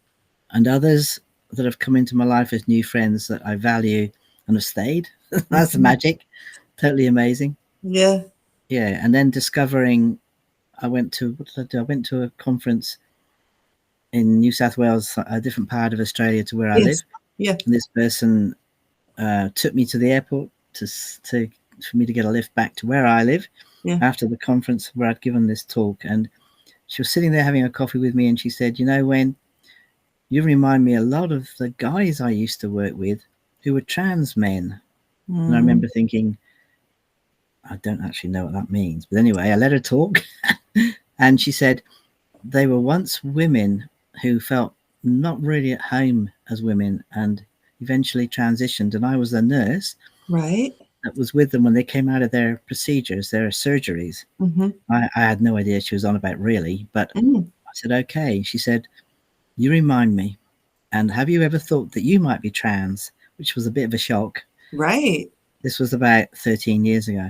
others that have come into my life as new friends that I value and have stayed. That's the magic. Totally amazing. Yeah. Yeah. And then discovering, I went to a conference in New South Wales, a different part of Australia to where I live. Yeah. And this person took me to the airport for me to get a lift back to where I live after the conference where I'd given this talk. And she was sitting there having a coffee with me, and she said, you know, When, you remind me a lot of the guys I used to work with who were trans men. And I remember thinking, I don't actually know what that means. But anyway, I let her talk. And she said, they were once women who felt not really at home as women and eventually transitioned. And I was a nurse that was with them when they came out of their procedures, their surgeries. I had no idea she was on about, really. But I said, okay. She said, you remind me. And have you ever thought that you might be trans? Which was a bit of a shock. Right. This was about 13 years ago.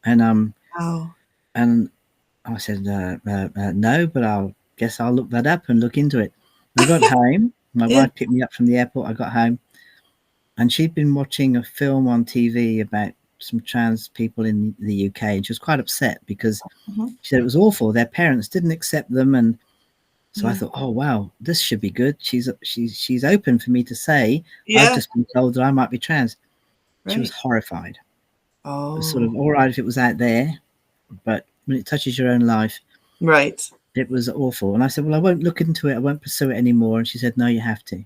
And Wow. and I said, no, but I'll look that up and look into it. I got home. My Yeah. wife picked me up from the airport. I got home, and she'd been watching a film on TV about some trans people in the UK, and she was quite upset because Mhm. she said it was awful. Their parents didn't accept them, and so I Yeah. thought, oh wow, this should be good. She's open for me to say I've Yeah. just been told that I might be trans. She was Right. horrified. It was sort Oh. of all right if it was out there, but when it touches your own life, Right. it was awful. And I said, well, I won't look into it. I won't pursue it anymore. And she said, no, you have to.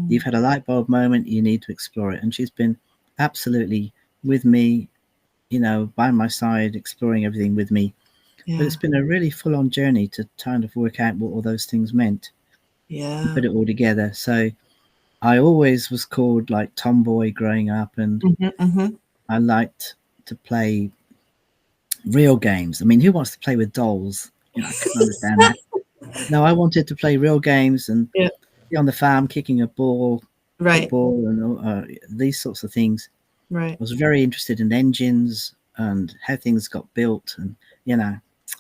You've Mm. had a light bulb moment. You need to explore it. And she's been absolutely with me, by my side, exploring everything with me. But Yeah. it's been a really full on journey to kind of work out what all those things meant and Yeah. put it all together. So I always was called like tomboy growing up, and Mhm. Mhm. I liked to play real games. I mean, who wants to play with dolls? I couldn't understand that. No, I wanted to play real games and Yeah. be on the farm kicking a ball, Right. football, and these sorts of things. I Right. was very interested in engines and how things got built, and you know,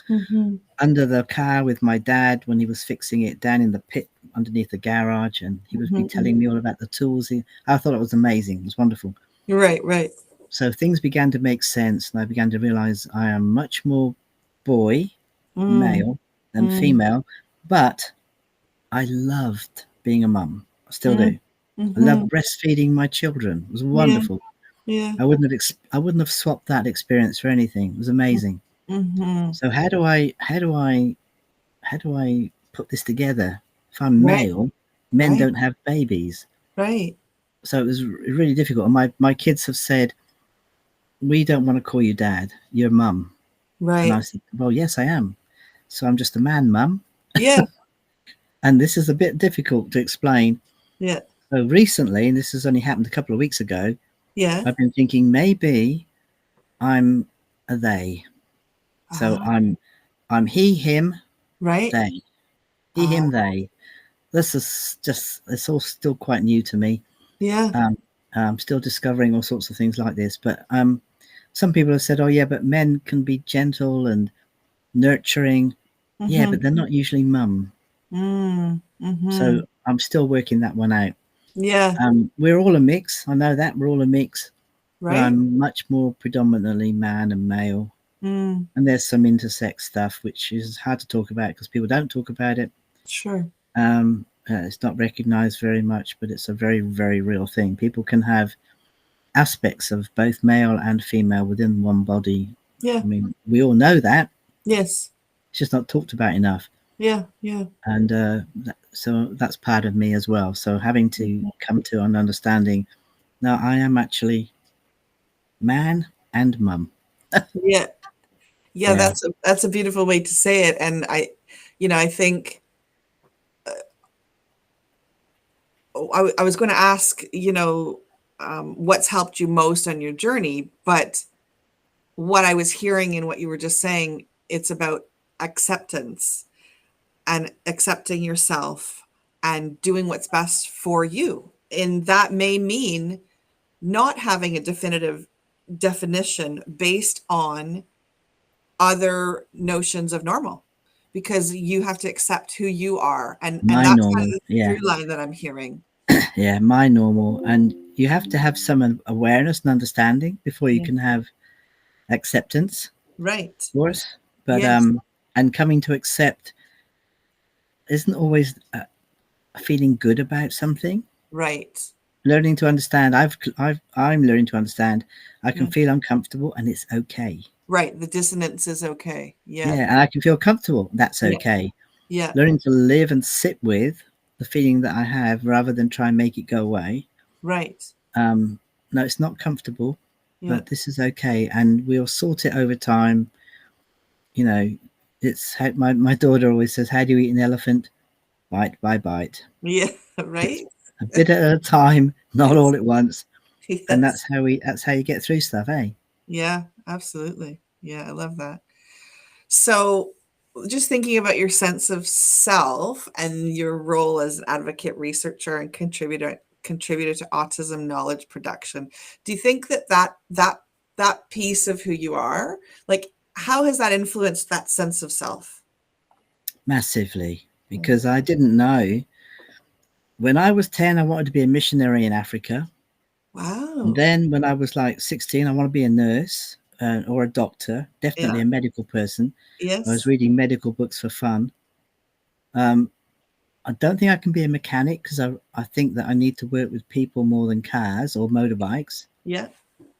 Mhm. under the car with my dad when he was fixing it down in the pit underneath the garage, and he would be Mhm. telling me all about the tools. I thought it was amazing. It was wonderful. Right. Right. So things began to make sense, and I began to realize I am much more boy, Mm. male, than Mm. female, but I loved being a mum. I still Mm. do. I love Mhm. breastfeeding my children. It was Yeah. wonderful. Yeah. I wouldn't have swapped that experience for anything. It was amazing. Mhm. So how do I put this together? If I'm Right. male, men Right. don't have babies. Right. So it was really difficult. And my kids have said, we don't want to call you dad, you're mum. And I Right. said, well, yes, I am. So I'm just a man, mum. Yeah. And this is a bit difficult to explain. Yeah. So recently, and this has only happened a couple of weeks ago, Yeah. I've been thinking maybe I'm a they. So Ah. I'm he, him, Right. they. He, Ah. him, they. This is just, it's all still quite new to me. Yeah. Um, I'm still discovering all sorts of things like this. But some people have said, oh, yeah, but men can be gentle and nurturing. Yeah, but Mhm. they're not usually mum. Mm. So Mhm. I'm still working that one out. Yeah. We're all a mix. I know that we're all a mix, but Right. I'm much more predominantly man and male. Mm. And there's some intersex stuff, which is hard to talk about because people don't talk about it. Sure. It's not recognized very much, but it's a very, very real thing. People can have aspects of both male and female within one body. Yeah. I mean, we all know that. Yes. It's just not talked about enough. Yeah. Yeah. And so that's part of me as well. So having to come to an understanding, now I am actually man and mum. Yeah. Yeah. Yeah, That's a beautiful way to say it. And I think I was going to ask, what's helped you most on your journey, but what I was hearing in what you were just saying, it's about acceptance and accepting yourself and doing what's best for you. And that may mean not having a definitive definition based on other notions of normal, because you have to accept who you are. And my that's kind of normal. the Yeah, through line that I'm hearing. yeah, my normal. And you have to have some awareness and understanding before you Yeah. can have acceptance, Right. of course. But Yes. and coming to accept isn't always feeling good about something. Right. Learning to understand, I'm learning to understand. I can Yeah. feel uncomfortable, and it's okay. Right. The dissonance is okay. Yeah. Yeah, and I can feel comfortable. That's Yeah. okay. Yeah. Learning to live and sit with the feeling that I have rather than try and make it go away. Right. No, it's not comfortable, Yeah. but this is okay, and we'll sort it over time. You know, it's how my daughter always says, "How do you eat an elephant? Bite by bite. Yeah. It's Right. a bit at a time, not Yes. all at once." And Yes. that's how you get through stuff, eh? Yeah. Absolutely. Yeah. I love that. So, just thinking about your sense of self and your role as an advocate, researcher, and contributor contributed to autism knowledge production. Do you think that piece of who you are, like, how has that influenced that sense of self? Massively, because I didn't know. When I was 10, I wanted to be a missionary in Africa. And Wow. then when I was like 16, I want to be a nurse or a doctor, Yeah. definitely a medical person. I was Yes. reading medical books for fun. I don't think I can be a mechanic because I think that I need to work with people more than cars or motorbikes. Yeah.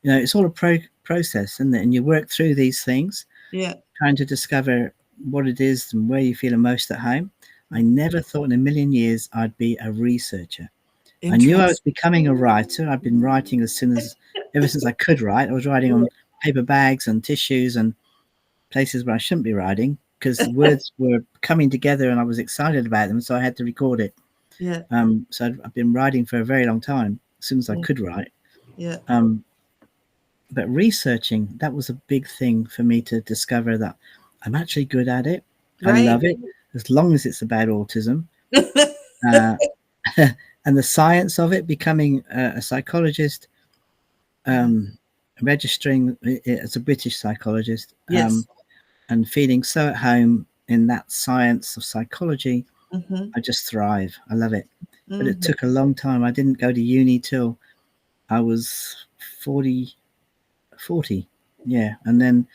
You know, it's all a process, isn't it? And you work through these things, Yeah. trying to discover what it is and where you feel most at home. I never thought in a million years I'd be a researcher. I knew I was Interesting. becoming a writer. I've been writing ever since I could write. I was writing on paper bags and tissues and places where I shouldn't be writing because the words were coming together and I was excited about them, so I had to record it. Yeah. So I've been writing for a very long time, as soon as I could write. Yeah. But researching, that was a big thing for me to discover that I'm actually good at it. I Right. love it, as long as it's about autism. Uh, and the science of it, becoming a psychologist, registering as a British psychologist, Yes. and feeling so at home in that science of psychology, Mm-hmm. I just thrive. I love it. But it Mm-hmm. took a long time. I didn't go to uni till I was 40, yeah. And then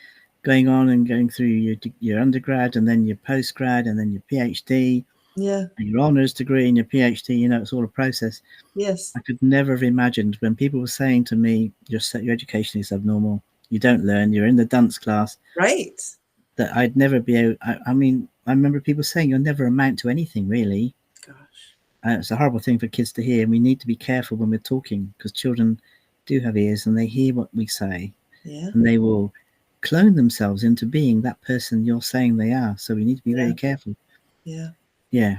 going on and going through your undergrad and then your postgrad and then your PhD Yeah. and your honours degree and your PhD, you know, it's all a process. Yes. I could never have imagined when people were saying to me, your education is abnormal, you don't learn, you're in the dunce class, Right. that I'd never be able. I mean, I remember people saying you'll never amount to anything, really. Gosh. It's a horrible thing for kids to hear, and we need to be careful when we're talking because children do have ears and they hear what we say, Yeah. and they will clone themselves into being that person you're saying they are. So we need to be very careful. Yeah. Yeah.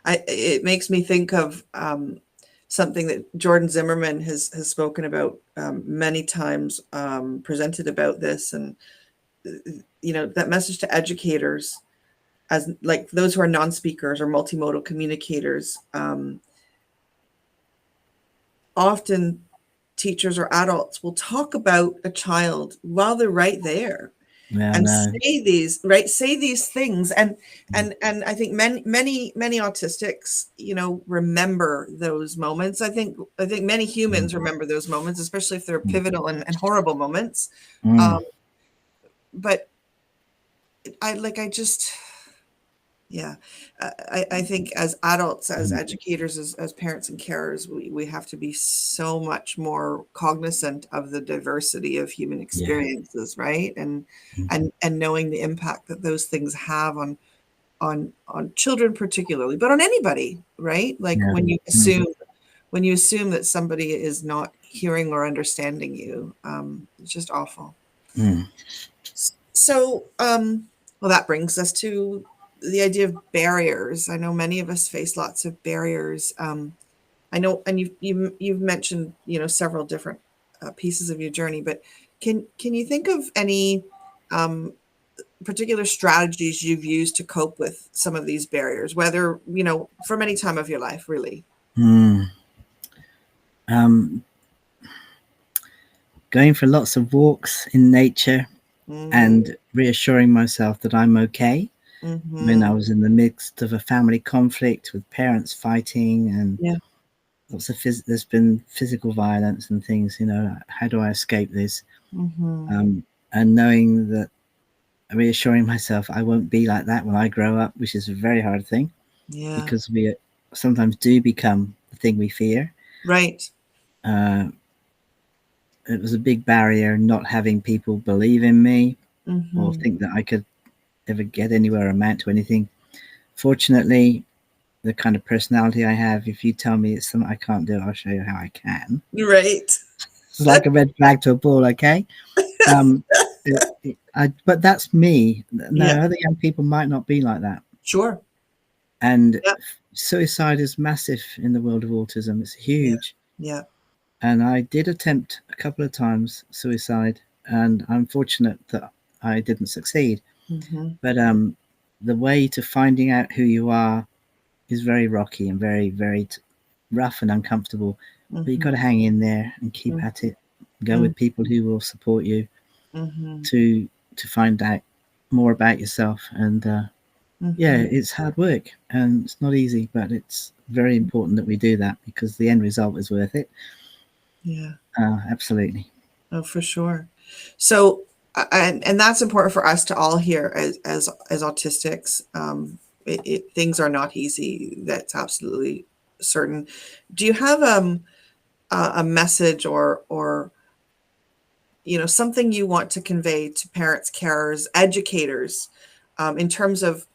It makes me think of something that Jordan Zimmerman has spoken about many times, presented about this, and that message to educators, as like those who are non-speakers or multimodal communicators. Often teachers or adults will talk about a child while they're right there Well, and no. say these things, and I think many autistics remember those moments. I think many humans remember those moments, especially if they're pivotal and horrible moments. Mm. But I think as adults, as educators, as parents and carers, we have to be so much more cognizant of the diversity of human experiences, right? And knowing the impact that those things have on children particularly, but on anybody, right? Like when you assume that somebody is not hearing or understanding you, it's just awful. So, well, that brings us to the idea of barriers. I know many of us face lots of barriers. I know, and you've mentioned several different pieces of your journey, but can you think of any particular strategies you've used to cope with some of these barriers, whether from any time of your life, really? Going for lots of walks in nature Mm-hmm. and reassuring myself that I'm okay. When I Mm-hmm. was in the midst of a family conflict with parents fighting and Yeah. lots of there's been physical violence and things, how do I escape this? Mm-hmm. And knowing that, reassuring myself I won't be like that when I grow up, which is a very hard thing Yeah. because we sometimes do become the thing we fear. Right. It was a big barrier not having people believe in me or Mm-hmm. think that I could ever get anywhere or amount to anything. Fortunately, the kind of personality I have, if you tell me it's something I can't do, I'll show you how I can. Right. It's like a red flag to a bull, okay? But that's me. No, Yeah. other young people might not be like that. Sure. And Yeah. suicide is massive in the world of autism. It's Yeah. huge. Yeah. And I did attempt a couple of times suicide, and I'm fortunate that I didn't succeed. Mm-hmm. But the way to finding out who you are is very rocky and very, very rough and uncomfortable, but you've got Mm-hmm. to hang in there and keep at it. Go with people who will support you Mm-hmm. to find out more about yourself. And yeah, Mm-hmm. it's hard work and it's not easy, but it's very important that we do that because the end result is worth it. Yeah. Absolutely. Oh, for sure. So, and that's important for us to all hear as autistics. Things are not easy. That's absolutely certain. Do you have a message or something you want to convey to parents, carers, educators, in terms of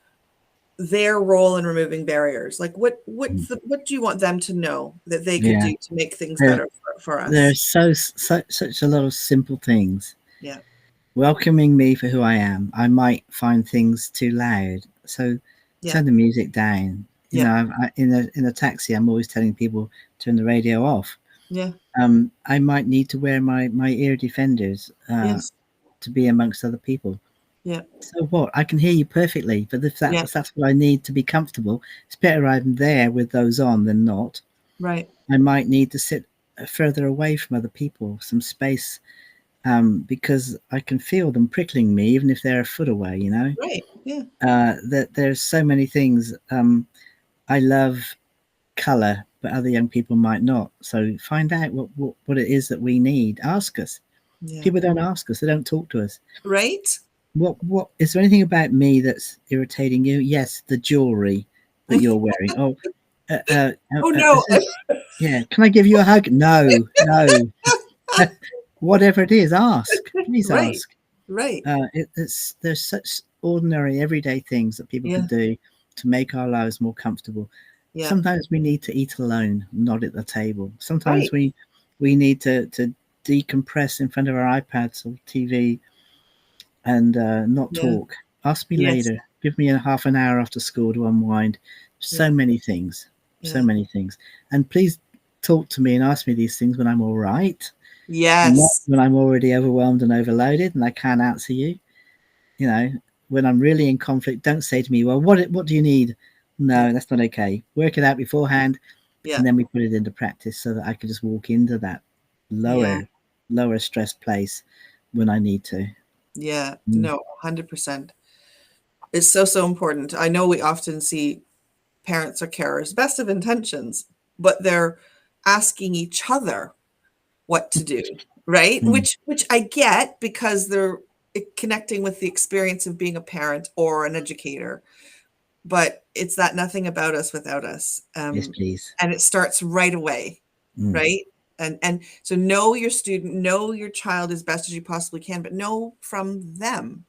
their role in removing barriers? Like what do you want them to know that they could Yeah, do to make things there better for us? there's such a lot of simple things. Yeah. Welcoming me for who I am. I might find things too loud, so Yeah. turn the music down. You Yeah. know, in a taxi, I'm always telling people turn the radio off. Yeah. I might need to wear my ear defenders Yes. to be amongst other people. Yeah. So what? I can hear you perfectly, but if Yeah. that's what I need to be comfortable, it's better I'm there with those on than not. Right. I might need to sit further away from other people, some space, because I can feel them prickling me, even if they're a foot away. You know, Right. Yeah. that there's so many things. I love color, but other young people might not. So find out what it is that we need. Ask us. Yeah. People don't ask us. They don't talk to us. Right. What is there anything about me that's irritating you? Yes, the jewelry that you're wearing. Oh, Oh no. yeah. Can I give you a hug? No, no. Whatever it is, ask. Please Right. ask. Right. It's there's such ordinary, everyday things that people Yeah. could do to make our lives more comfortable. Yeah. Sometimes we need to eat alone, not at the table. Sometimes Right. we need to decompress in front of our iPads or TV and not Yeah. talk. Ask me Yes. later. Give me a half an hour after school to unwind. So Yeah. many things. So Yeah. many things. And please talk to me and ask me these things when I'm all right, not Yes. when I'm already overwhelmed and overloaded and I can't answer you. You know, when I'm really in conflict, don't say to me, well, what do you need? Yeah. No, that's not okay. Work it out beforehand Yeah. and then we put it into practice so that I can just walk into that Yeah. lower stress place when I need to. Yeah. Mm. No, 100%. It's so important. I know we often see parents or carers, best of intentions, but they're asking each other what to do, right? Mm. Which I get because they're connecting with the experience of being a parent or an educator, but it's that nothing about us without us. Yes, please. And it starts right away, Mm. right? And so know your student, know your child as best as you possibly can, but know from them,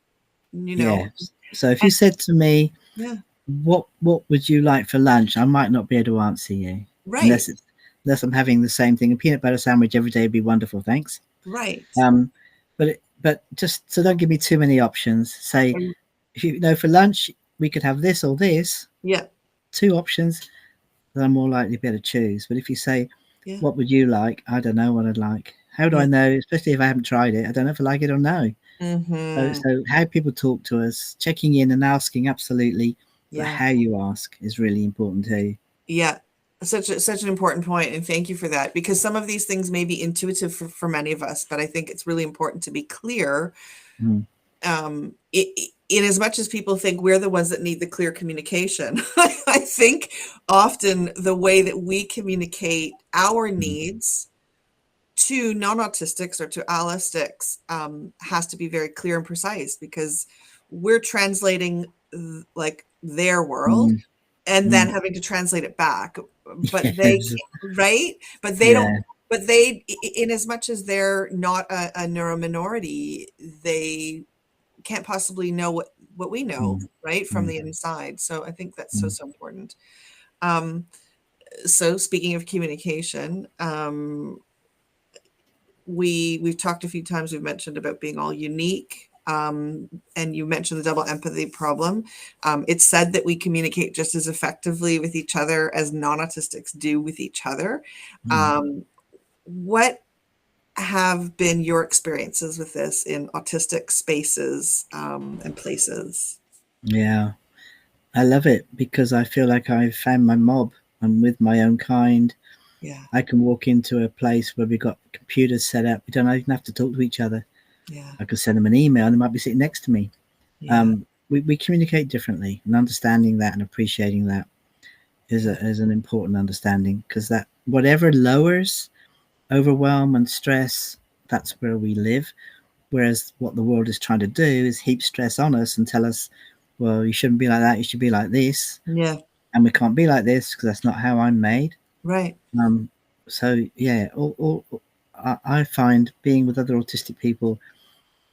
you know? Yeah. So if you And said to me, yeah, what would you like for lunch? I might not be able to answer you right, unless I'm having the same thing. A peanut butter sandwich every day would be wonderful, thanks. right. But just so don't give me too many options. Say, And if you know for lunch we could have this or this, yeah, two options, then I'm more likely to be able to choose. But if you say, yeah, what would you like? I don't know what I'd like. How do yeah. I know? Especially if I haven't tried it, I don't know if I like it or no. So, Mm-hmm. so how people talk to us, checking in and asking, absolutely, but Yeah. how you ask is really important too. Yeah. Such an important point, and thank you for that, because some of these things may be intuitive for many of us, but I think it's really important to be clear, Mm. in as much as people think we're the ones that need the clear communication. I think often the way that we communicate our Mm. needs to non-autistics or to allistics has to be very clear and precise, because we're translating like their world Mm. and then Mm. having to translate it back. But they Yes. right? But they don't, Yeah. but they, in as much as they're not a neurominority, they can't possibly know what we know, Mm. right, from Mm. the inside. So I think that's Mm. so important. Um, so speaking of communication, we've talked a few times, we've mentioned about being all unique, and you mentioned the double empathy problem. It's said that we communicate just as effectively with each other as non-autistics do with each other. Mm. What have been your experiences with this in autistic spaces, and places? Yeah. I love it because I feel like I've found my mob. I'm with my own kind. Yeah. I can walk into a place where we've got computers set up. We don't even have to talk to each other. Yeah. I could send them an email and they might be sitting next to me. Yeah. We communicate differently, and understanding that and appreciating that is Yeah. is an important understanding, because that whatever lowers overwhelm and stress, that's where we live. Whereas what the world is trying to do is heap stress on us and tell us, well, you shouldn't be like that, you should be like this. Yeah. And we can't be like this because that's not how I'm made. Right. So yeah, I find being with other autistic people,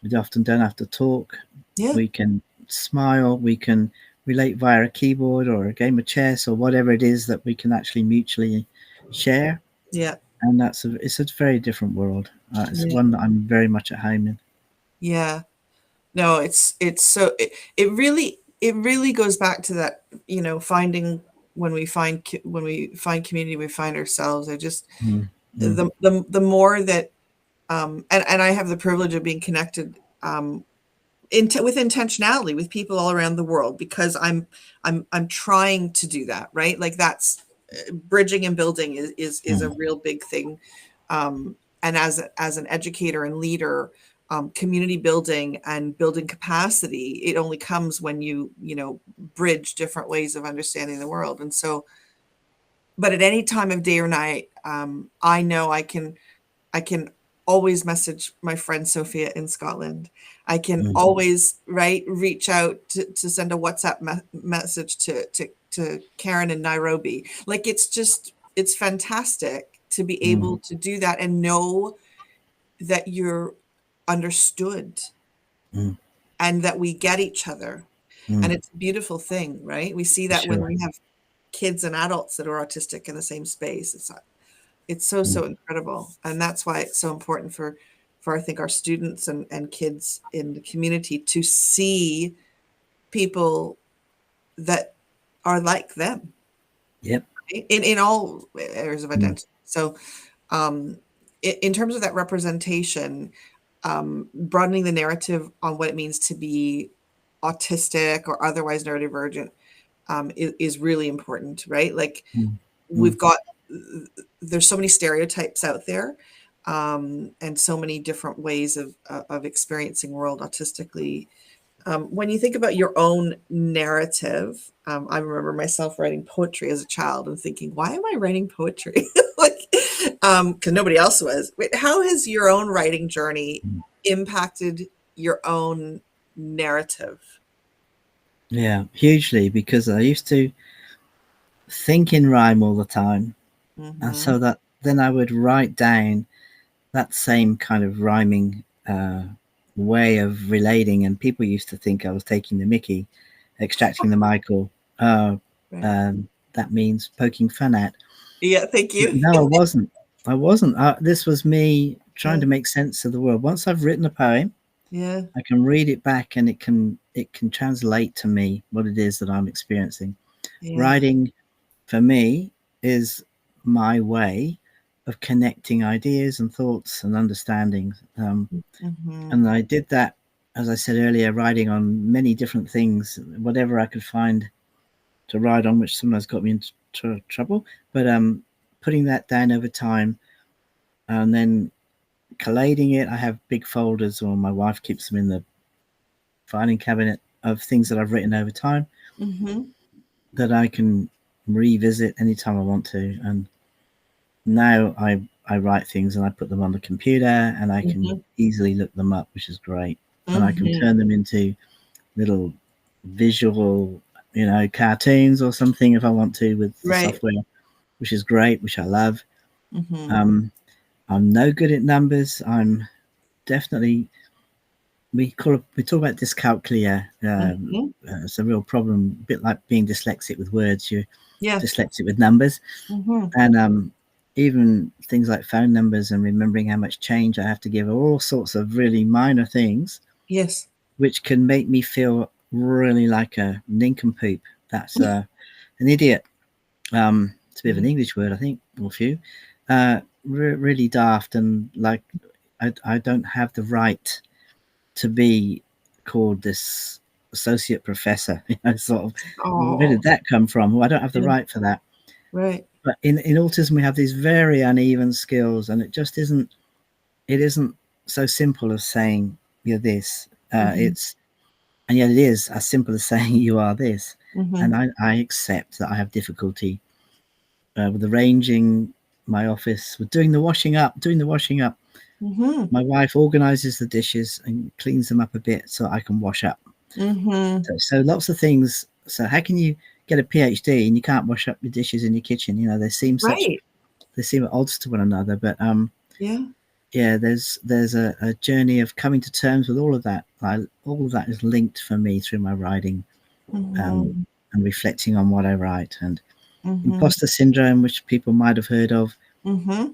we often don't have to talk. Yeah. We can smile, we can relate via a keyboard or a game of chess or whatever it is that we can actually mutually share. Yeah. And it's a very different world. It's Yeah. one that I'm very much at home in. Yeah. No, it's so it really goes back to that, finding when we find community, we find ourselves. I just Mm, mm, the more that and I have the privilege of being connected with intentionality with people all around the world, because I'm trying to do that, right? Like that's bridging and building is a mm, real big thing. And as an educator and leader, community building and building capacity, it only comes when you bridge different ways of understanding the world. And so, but at any time of day or night, I know I can always message my friend Sophia in Scotland. I can mm, always reach out to send a WhatsApp message to Karen in Nairobi. Like it's fantastic to be able mm, to do that and know that you're understood mm, and that we get each other. And mm, it's a beautiful thing, right? We see for that when sure. we have kids and adults that are autistic in the same space. It's so, Mm, so incredible. And that's why it's so important for I think our students and kids in the community to see people that are like them, yep. right? In all areas of Mm, identity. So in terms of that representation, broadening the narrative on what it means to be autistic or otherwise neurodivergent is really important, right? Like mm, mm, we've got there's so many stereotypes out there, and so many different ways of experiencing world autistically. When you think about your own narrative, I remember myself writing poetry as a child and thinking, why am I writing poetry? Like, because nobody else was. Wait, how has your own writing journey mm. impacted your own narrative? Yeah, hugely, because I used to think in rhyme all the time. And Hmm. so that then I would write down that same kind of rhyming way of relating. And people used to think I was taking the mickey, extracting the Michael. Uh, Right. that means poking fun at. Yeah, thank But you. no, I wasn't. I wasn't. This was me trying Yeah, to make sense of the world. Once I've written a poem, yeah, I can read it back and it can translate to me what it is that I'm experiencing. yeah. Writing for me is my way of connecting ideas and thoughts and understandings. Hmm. And I did that, as I said earlier, writing on many different things, whatever I could find to write on, which sometimes got me into trouble. But putting that down over time and then collating it. I have big folders, or my wife keeps them in the filing cabinet, of things that I've written over time Hmm. that I can revisit anytime I want to. And now I write things and I put them on the computer and I can Hmm. easily look them up, which is great. And I can Hmm. turn them into little visual, cartoons or something if I want to with the Right. software, which is great, which I love. Hmm. Um, I'm no good at numbers. I'm definitely we talk about dyscalculia. Hmm. It's a real problem, a bit like being dyslexic with words. You're Yeah. dyslexic with numbers, Hmm. and even things like phone numbers and remembering how much change I have to give are all sorts of really minor things, Yes. which can make me feel really like a nincompoop. That's an idiot. It's a bit of an Yeah. English word, I think, or a few. Really daft, and like I don't have the right to be called this associate professor. Sort of. Where Oh, did that come from? Well, I don't have the yeah. right for that. Right. But in autism, we have these very uneven skills, and it just isn't. It isn't so simple as saying you're this. Mm-hmm. And yet it is as simple as saying you are this. Mm-hmm. And I accept that I have difficulty with arranging my office, with doing the washing up. Mm-hmm. My wife organizes the dishes and cleans them up a bit so I can wash up. Mm-hmm. So lots of things. So how can you get a PhD and you can't wash up your dishes in your kitchen? You know, they seem Right. at odds to one another. But Yeah. yeah, there's a journey of coming to terms with all of that. All of that is linked for me through my writing, Mm-hmm. and reflecting on what I write, and Mm-hmm. imposter syndrome, which people might have heard of, Mm-hmm.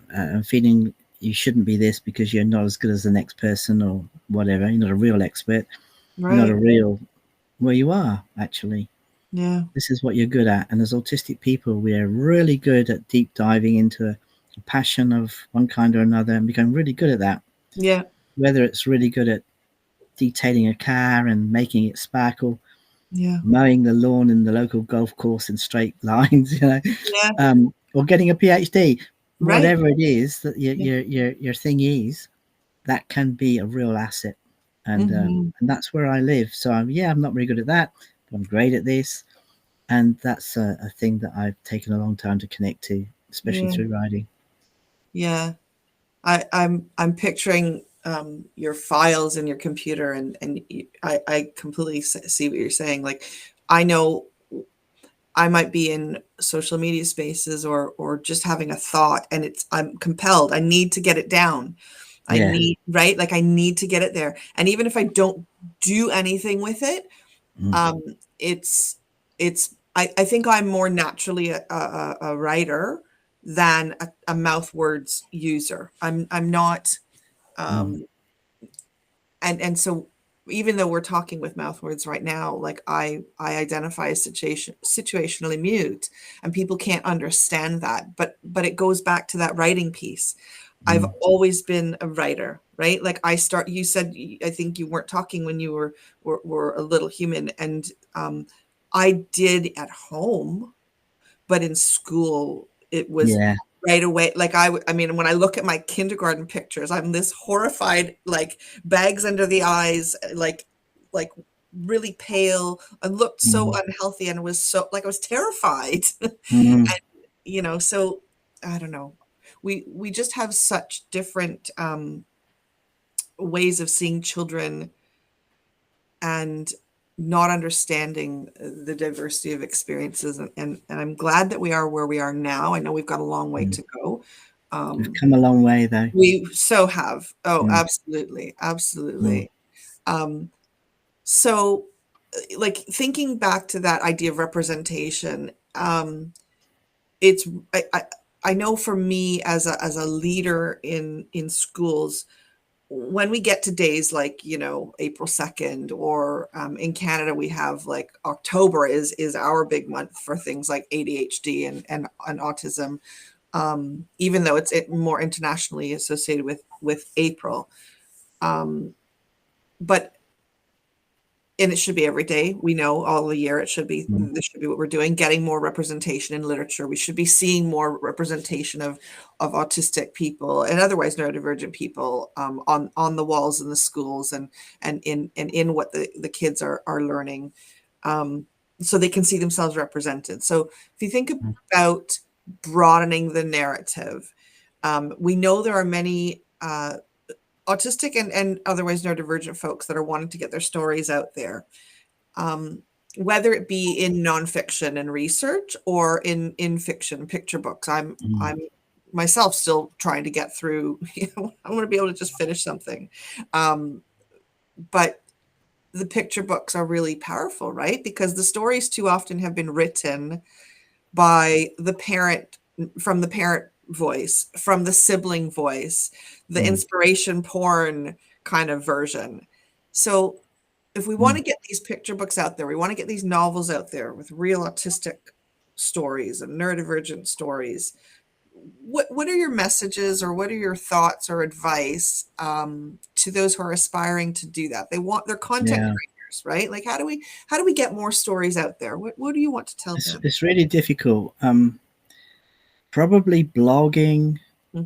and feeling you shouldn't be this because you're not as good as the next person or whatever. You're not a real expert. You're not a Right. real. Well, you are actually. Yeah. This is what you're good at. And as autistic people, we are really good at deep diving into a passion of one kind or another and become really good at that. Yeah. Whether it's really good at detailing a car and making it sparkle, Yeah. mowing the lawn in the local golf course in straight lines, Yeah. or getting a PhD, Right. whatever it is that Yeah. your thing is, that can be a real asset. Mm-hmm. And that's where I live. So I'm not very good at that, but I'm great at this. And that's a thing that I've taken a long time to connect to, especially Yeah. through writing. Yeah. I'm picturing your files in your computer, and I completely see what you're saying. Like, I know I might be in social media spaces or just having a thought, and I'm compelled. I need to get it down. I Yeah. need, right? Like, I need to get it there. And even if I don't do anything with it, Mm. um, I think I'm more naturally a writer than a mouth words user. I'm not, Mm. um, and so even though we're talking with mouth words right now, like I identify as situationally mute, and people can't understand that, but it goes back to that writing piece. I've Mm. always been a writer, right? Like, you said, I think you weren't talking when you were a little human, and I did at home, but in school it was Yeah. right away. Like, I mean, when I look at my kindergarten pictures, I'm this horrified, like, bags under the eyes, like really pale. I looked so Mm. unhealthy, and was so, like, I was terrified. Mm. And, so I don't know. We just have such different ways of seeing children, and not understanding the diversity of experiences. And I'm glad that we are where we are now. I know we've got a long way Mm. to go. We've come a long way, though. We so have. Oh, Mm. absolutely. Mm. Absolutely. Um, so, like, thinking back to that idea of representation, it's I know for me as a leader in schools, when we get to days like, April 2nd, or in Canada, we have, like, October is our big month for things like ADHD and autism, even though it's more internationally associated with April. But and it should be every day. We know all the year Mm. this should be what we're doing, getting more representation in literature. We should be seeing more representation of autistic people and otherwise neurodivergent people, on the walls in the schools, and in what the kids are learning, um, so they can see themselves represented. So if you think Mm. about broadening the narrative, we know there are many autistic and otherwise neurodivergent folks that are wanting to get their stories out there, um, whether it be in nonfiction and research, or in fiction, picture books. Mm. I'm myself still trying to get through. I want to be able to just finish something, but the picture books are really powerful, right? Because the stories too often have been written by the parent, from the parent voice, from the sibling voice, the Mm. inspiration porn kind of version. So if we want Mm. to get these picture books out there, we want to get these novels out there with real autistic stories and neurodivergent stories. What are your messages, or what are your thoughts or advice, to those who are aspiring to do that? They're content Yeah. creators, right? Like, how do we get more stories out there? What do you want to tell them? It's really difficult. Probably blogging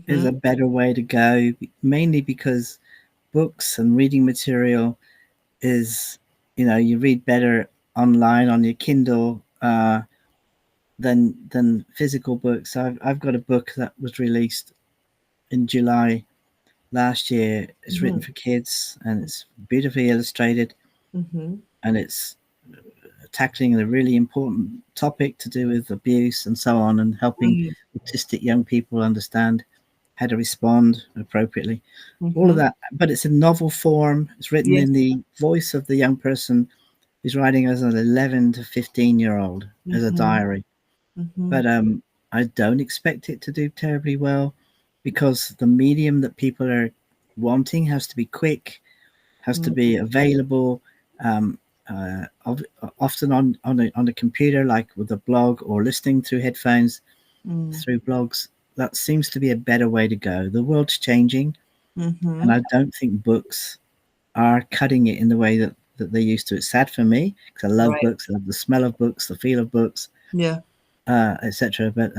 is Mm-hmm. a better way to go, mainly because books and reading material is, you read better online on your Kindle than physical books. I've got a book that was released in July last year. It's written Mm-hmm. for kids and it's beautifully illustrated, Mm-hmm. and it's tackling a really important topic to do with abuse and so on, and helping autistic young people understand how to respond appropriately. All of Mm-hmm. that, but it's in novel form. It's written in Yes. the voice of the young person who's writing as an 11 to 15-year-old as a Mm-hmm. diary. Mm-hmm. But I don't expect it to do terribly well because the medium that people are wanting has to be quick, has to be available, um, uh, often on a computer, like with a blog, or listening through headphones through blogs. That seems to be a better way to go. The world's changing, and Mm-hmm. I don't think books are cutting it in the way that they used to. It's sad for me because I love Right. books, I love the smell of books, the feel of books, Yeah. etc. But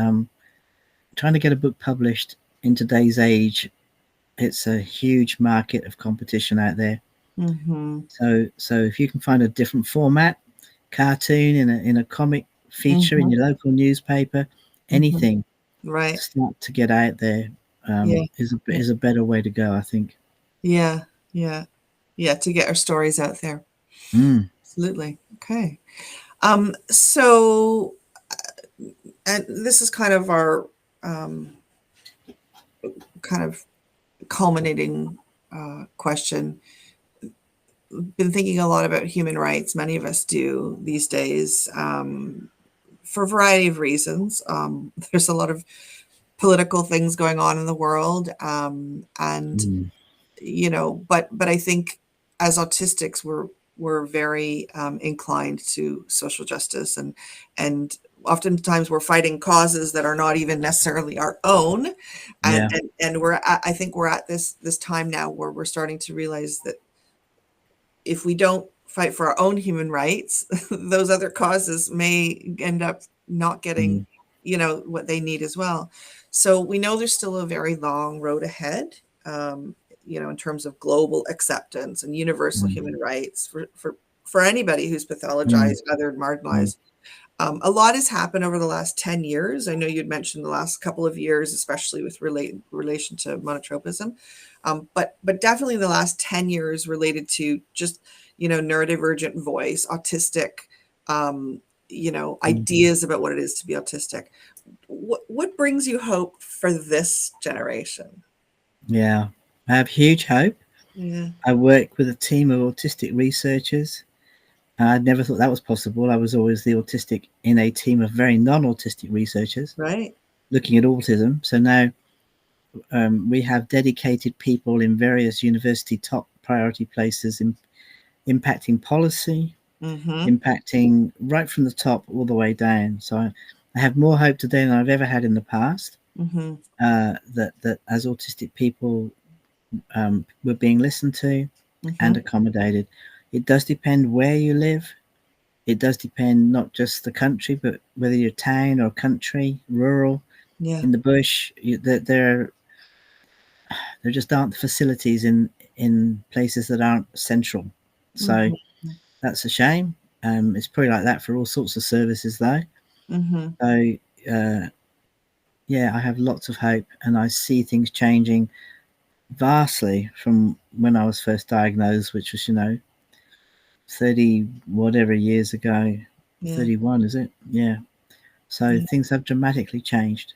trying to get a book published in today's age, it's a huge market of competition out there. Mm-hmm. So if you can find a different format, cartoon in a comic feature in Mm-hmm. your local newspaper, Mm-hmm. anything to Right. start to get out there Yeah. Yeah. is a better way to go, I think. Yeah. Yeah. Yeah. To get our stories out there. Mm, Absolutely. Okay. So, and this is kind of our kind of culminating question. Been thinking a lot about human rights. Many of us do these days, for a variety of reasons. There's a lot of political things going on in the world, and mm, but I think as autistics, we're very inclined to social justice, and oftentimes we're fighting causes that are not even necessarily our own, and yeah. I think we're at this time now where we're starting to realize that if we don't fight for our own human rights, those other causes may end up not getting, Mm, what they need as well. So we know there's still a very long road ahead, in terms of global acceptance and universal mm, human rights for anybody who's mm, pathologized, othered, mm, marginalized. A lot has happened over the last 10 years. I know you'd mentioned the last couple of years, especially with relation to monotropism. But definitely the last 10 years related to just, neurodivergent voice, autistic, mm. ideas about what it is to be autistic. What brings you hope for this generation? Yeah, I have huge hope. Yeah. I work with a team of autistic researchers. I never thought that was possible. I was always the autistic in a team of very non-autistic researchers Right. looking at autism. So now we have dedicated people in various university top priority places in impacting policy, Mm-hmm. impacting right from the top all the way down. So I have more hope today than I've ever had in the past. Mm-hmm. That as autistic people, we're being listened to and Mm-hmm. accommodated. It does depend where you live. It does depend not just the country, but whether you're town or country, rural, Yeah. in the bush. There just aren't facilities in places that aren't central. So Mm-hmm. that's a shame. It's probably like that for all sorts of services, though. Mm-hmm. So yeah, I have lots of hope, and I see things changing vastly from when I was first diagnosed, which was 30 whatever years ago. Yeah. 31, is it? Yeah. So Yeah. things have dramatically changed,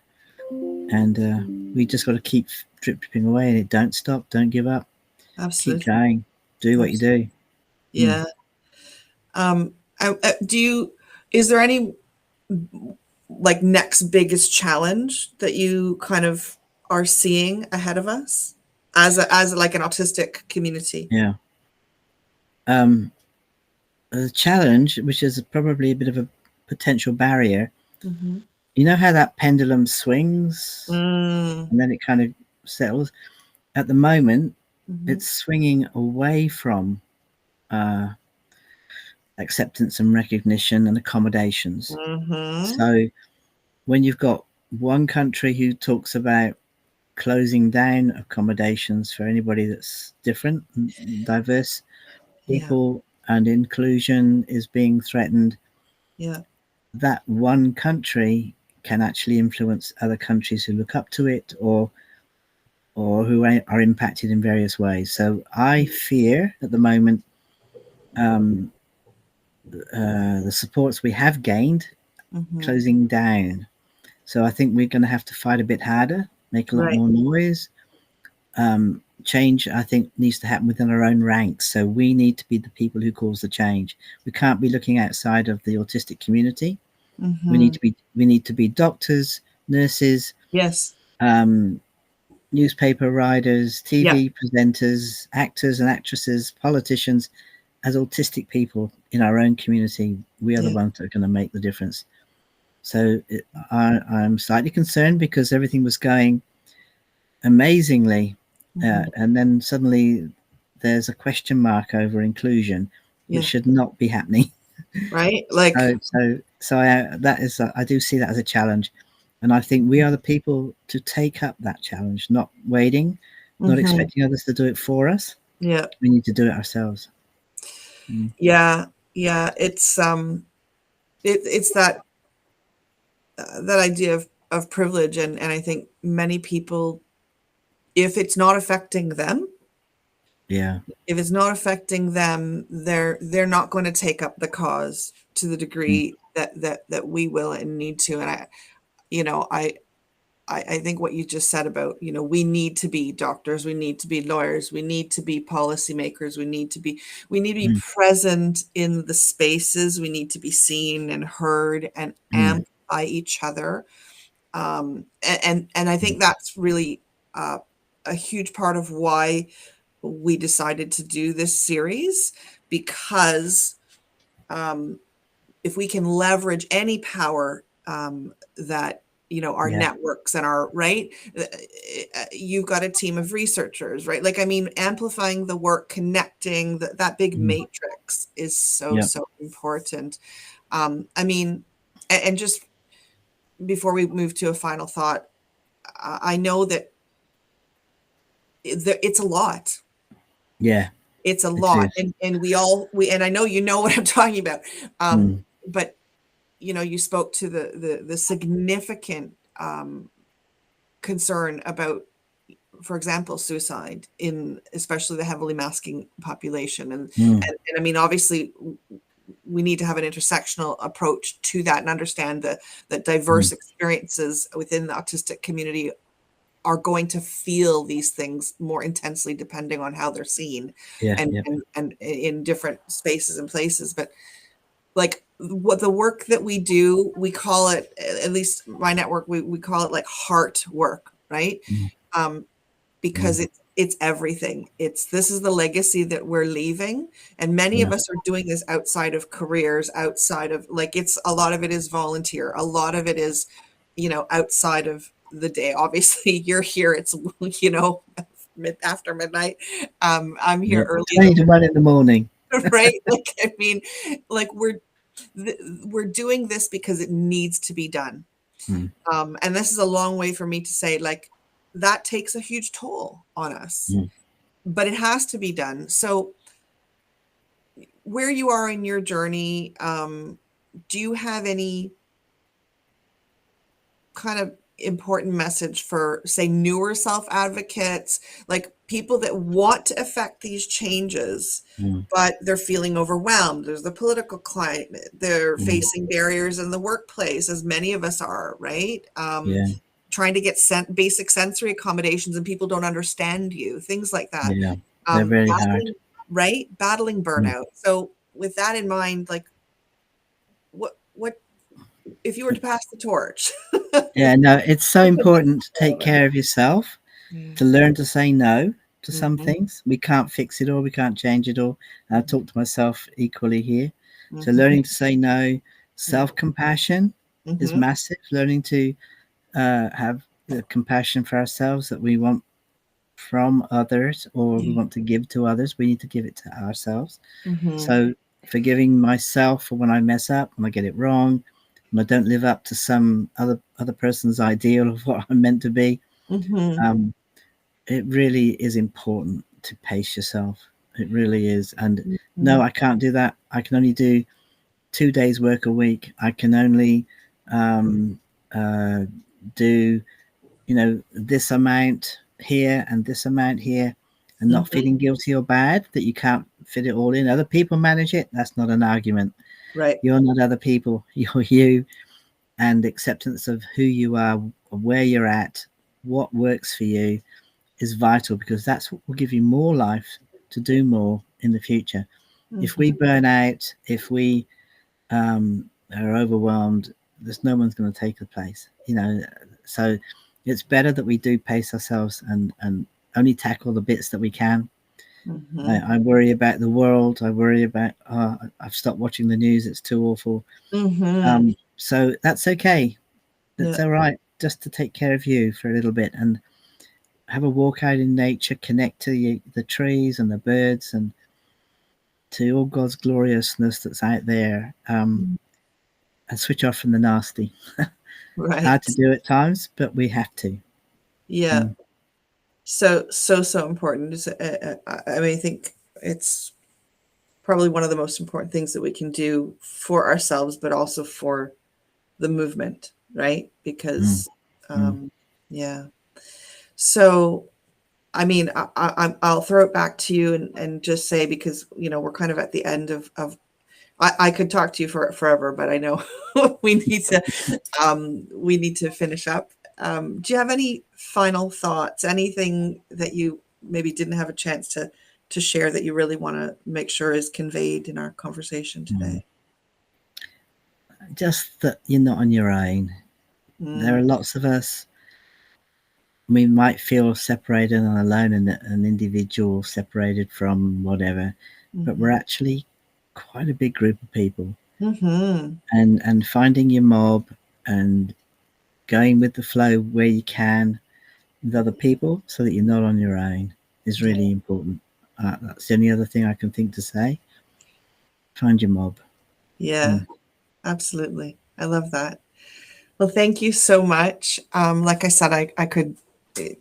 and we just got to keep dripping away, and it don't stop, don't give up, keep Absolutely. going, do what you Absolutely. do. Mm. Yeah. Is there any like next biggest challenge that you kind of are seeing ahead of us as like an autistic community? Yeah. Um, the challenge, which is probably a bit of a potential barrier, Mm-hmm. you know how that pendulum swings Mm, and then it kind of settles. At the moment, mm-hmm. it's swinging away from uh, acceptance and recognition and accommodations. Mm-hmm. So when you've got one country who talks about closing down accommodations for anybody that's different, diverse Yeah. people, and inclusion is being threatened. Yeah. That one country can actually influence other countries who look up to it, or who are impacted in various ways. So I fear at the moment um, the supports we have gained Mm-hmm. closing down. So I think we're going to have to fight a bit harder, make a lot Right. more noise. Change, I think, needs to happen within our own ranks. So we need to be the people who cause the change. We can't be looking outside of the autistic community. Mm-hmm. We need to be doctors, nurses, Yes. newspaper writers, Yeah. TV presenters, actors and actresses, politicians. As autistic people in our own community, we are the Yeah. ones that are going to make the difference. So I'm slightly concerned because everything was going amazingly, Mm-hmm. and then suddenly there's a question mark over inclusion, which Yeah. should not be happening. Right. Like. That is, I do see that as a challenge, and I think we are the people to take up that challenge, not waiting, not Mm-hmm. expecting others to do it for us. Yeah. We need to do it ourselves. Yeah. Yeah. It's that idea of privilege, and I think many people, if it's not affecting them, Yeah. they're not going to take up the cause to the Mm. degree that we will and need to. And you know, I think what you just said about, we need to be doctors, we need to be lawyers, we need to be policymakers, we need to be Mm. present in the spaces, we need to be seen and heard and Mm. amplify each other. And I think that's really a huge part of why we decided to do this series, because if we can leverage any power that our Yeah. networks and our right, you've got a team of researchers, right? Like, I mean, amplifying the work, connecting that big Mm. matrix is so Yeah. so important. I mean, and just before we move to a final thought, I know that it's a lot. Yeah. It's a It lot, is. and and I know you know what I'm talking about. Mm. But you spoke to the significant concern about, for example, suicide in especially the heavily masking population, Mm. and I mean, obviously, we need to have an intersectional approach to that and understand that Mm. diverse experiences within the autistic community are going to feel these things more intensely depending on how they're seen, Yeah. and Yeah. in different spaces and places. But like, what the work that we do, we call it, at least my network, we call it like heart work, right? Mm. um because Mm. it's everything. This is the legacy that we're leaving, and many of Yeah. us are doing this outside of careers, outside of, like, it's a lot of it is volunteer, a lot of it is outside of the day. Obviously, you're here, it's you know after midnight. I'm here Yeah. early in 20 to 1 in the morning. the right, like, I mean, like, we're doing this because it needs to be done. Mm. And this is a long way for me to say, like, that takes a huge toll on us, Mm. but it has to be done. So where you are in your journey, do you have any kind of important message for, say, newer self-advocates, like people that want to affect these changes, Mm. but they're feeling overwhelmed? There's the political climate, they're Mm. facing barriers in the workplace, as many of us are, right? Yeah. Trying to get basic sensory accommodations and people don't understand you, things like that. Yeah. They're very hard. Battling, right? Battling Mm. burnout. So with that in mind, like, what if you were to pass the torch? Yeah, no, it's so important to take care of yourself, Yeah. to learn to say no to some Mhm, things. We can't fix it all, we can't change it all. I talk to myself equally here. So mhm, learning to say no, yeah, self-compassion is mhm, massive. Learning to have the compassion for ourselves that we want from others, or we yeah, want to give to others, we need to give it to ourselves. mhm, So forgiving myself for when I mess up, when I get it wrong, and I don't live up to some other person's ideal of what I'm meant to be, Mm-hmm. it really is important to pace yourself. It really is. And Mm-hmm. no, I can't do that. I can only do 2 days work a week. I can only do, this amount here and this amount here, and not Mm-hmm. feeling guilty or bad that you can't fit it all in. Other people manage it. That's not an argument. Right. You're not other people. You're you. And acceptance of who you are, where you're at, what works for you is vital, because that's what will give you more life to do more in the future. If we Mm-hmm. burn out, if we are overwhelmed, there's no one's going to take the place, so it's better that we do pace ourselves and only tackle the bits that we can. Mm-hmm. I worry about the world. I worry about, I've stopped watching the news, it's too awful. Mm-hmm. So that's okay. It's Yeah. all right just to take care of you for a little bit and have a walk out in nature, connect to the trees and the birds and to all God's gloriousness that's out there, and switch off from the nasty. Hard Right. to do at times, but we have to. Yeah. Mm, So important. I mean, I think it's probably one of the most important things that we can do for ourselves, but also for the movement, right? mm, Because, mm, yeah. So, I mean, I'll throw it back to you and just say, because, we're kind of at the end of I could talk to you for forever, but I know we need to finish up. Do you have any final thoughts? Anything that you maybe didn't have a chance to share that you really want to make sure is conveyed in our conversation mm. today? Just that you're not on your own. There Mm, are lots of us. We might feel separated and alone, and an individual separated from whatever, but we're mhm, actually quite a big group of people. mhm. And finding your mob and going with the flow where you can with other people, so that you're not on your own, is Yeah, really important. That's the only other thing I can think to say. Find your mob. yeah, Mm, absolutely. I love that. Well, thank you so much. Like I said, I could eh,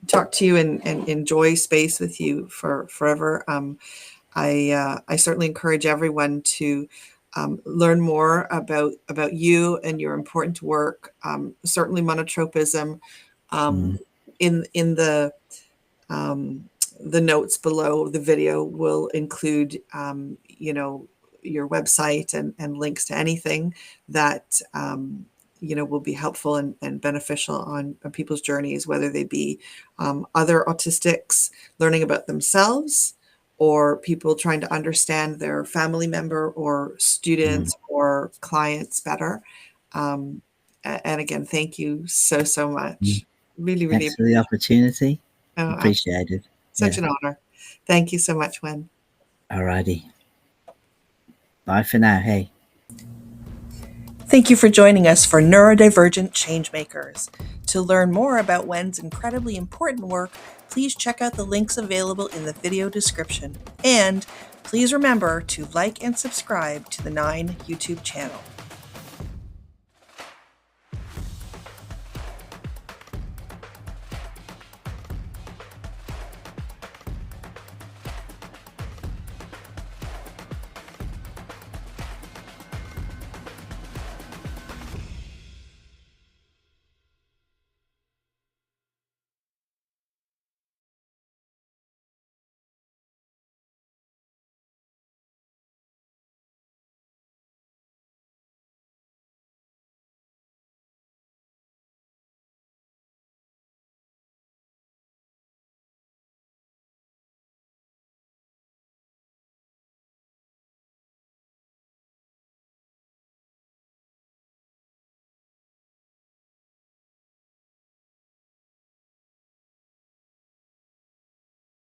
talk to you and enjoy space with you for forever. I certainly encourage everyone to learn more about you and your important work. Certainly, monotropism. mm, Um, in um, the notes below the video will include, your website and links to anything that will be helpful and beneficial on people's journeys, whether they be other autistics learning about themselves, or people trying to understand their family member or mm, students or clients better. Um, and again, thank you so mm. much. Really, really Thanks for the appreciate it. opportunity. Oh, absolutely. Appreciated. Such Yeah. an honor. Thank you so much, Wen. Alrighty. Bye for now. Hey. Thank you for joining us for Neurodivergent Changemakers. To learn more about Wen's incredibly important work, please check out the links available in the video description. And please remember to like and subscribe to the 9 YouTube channel.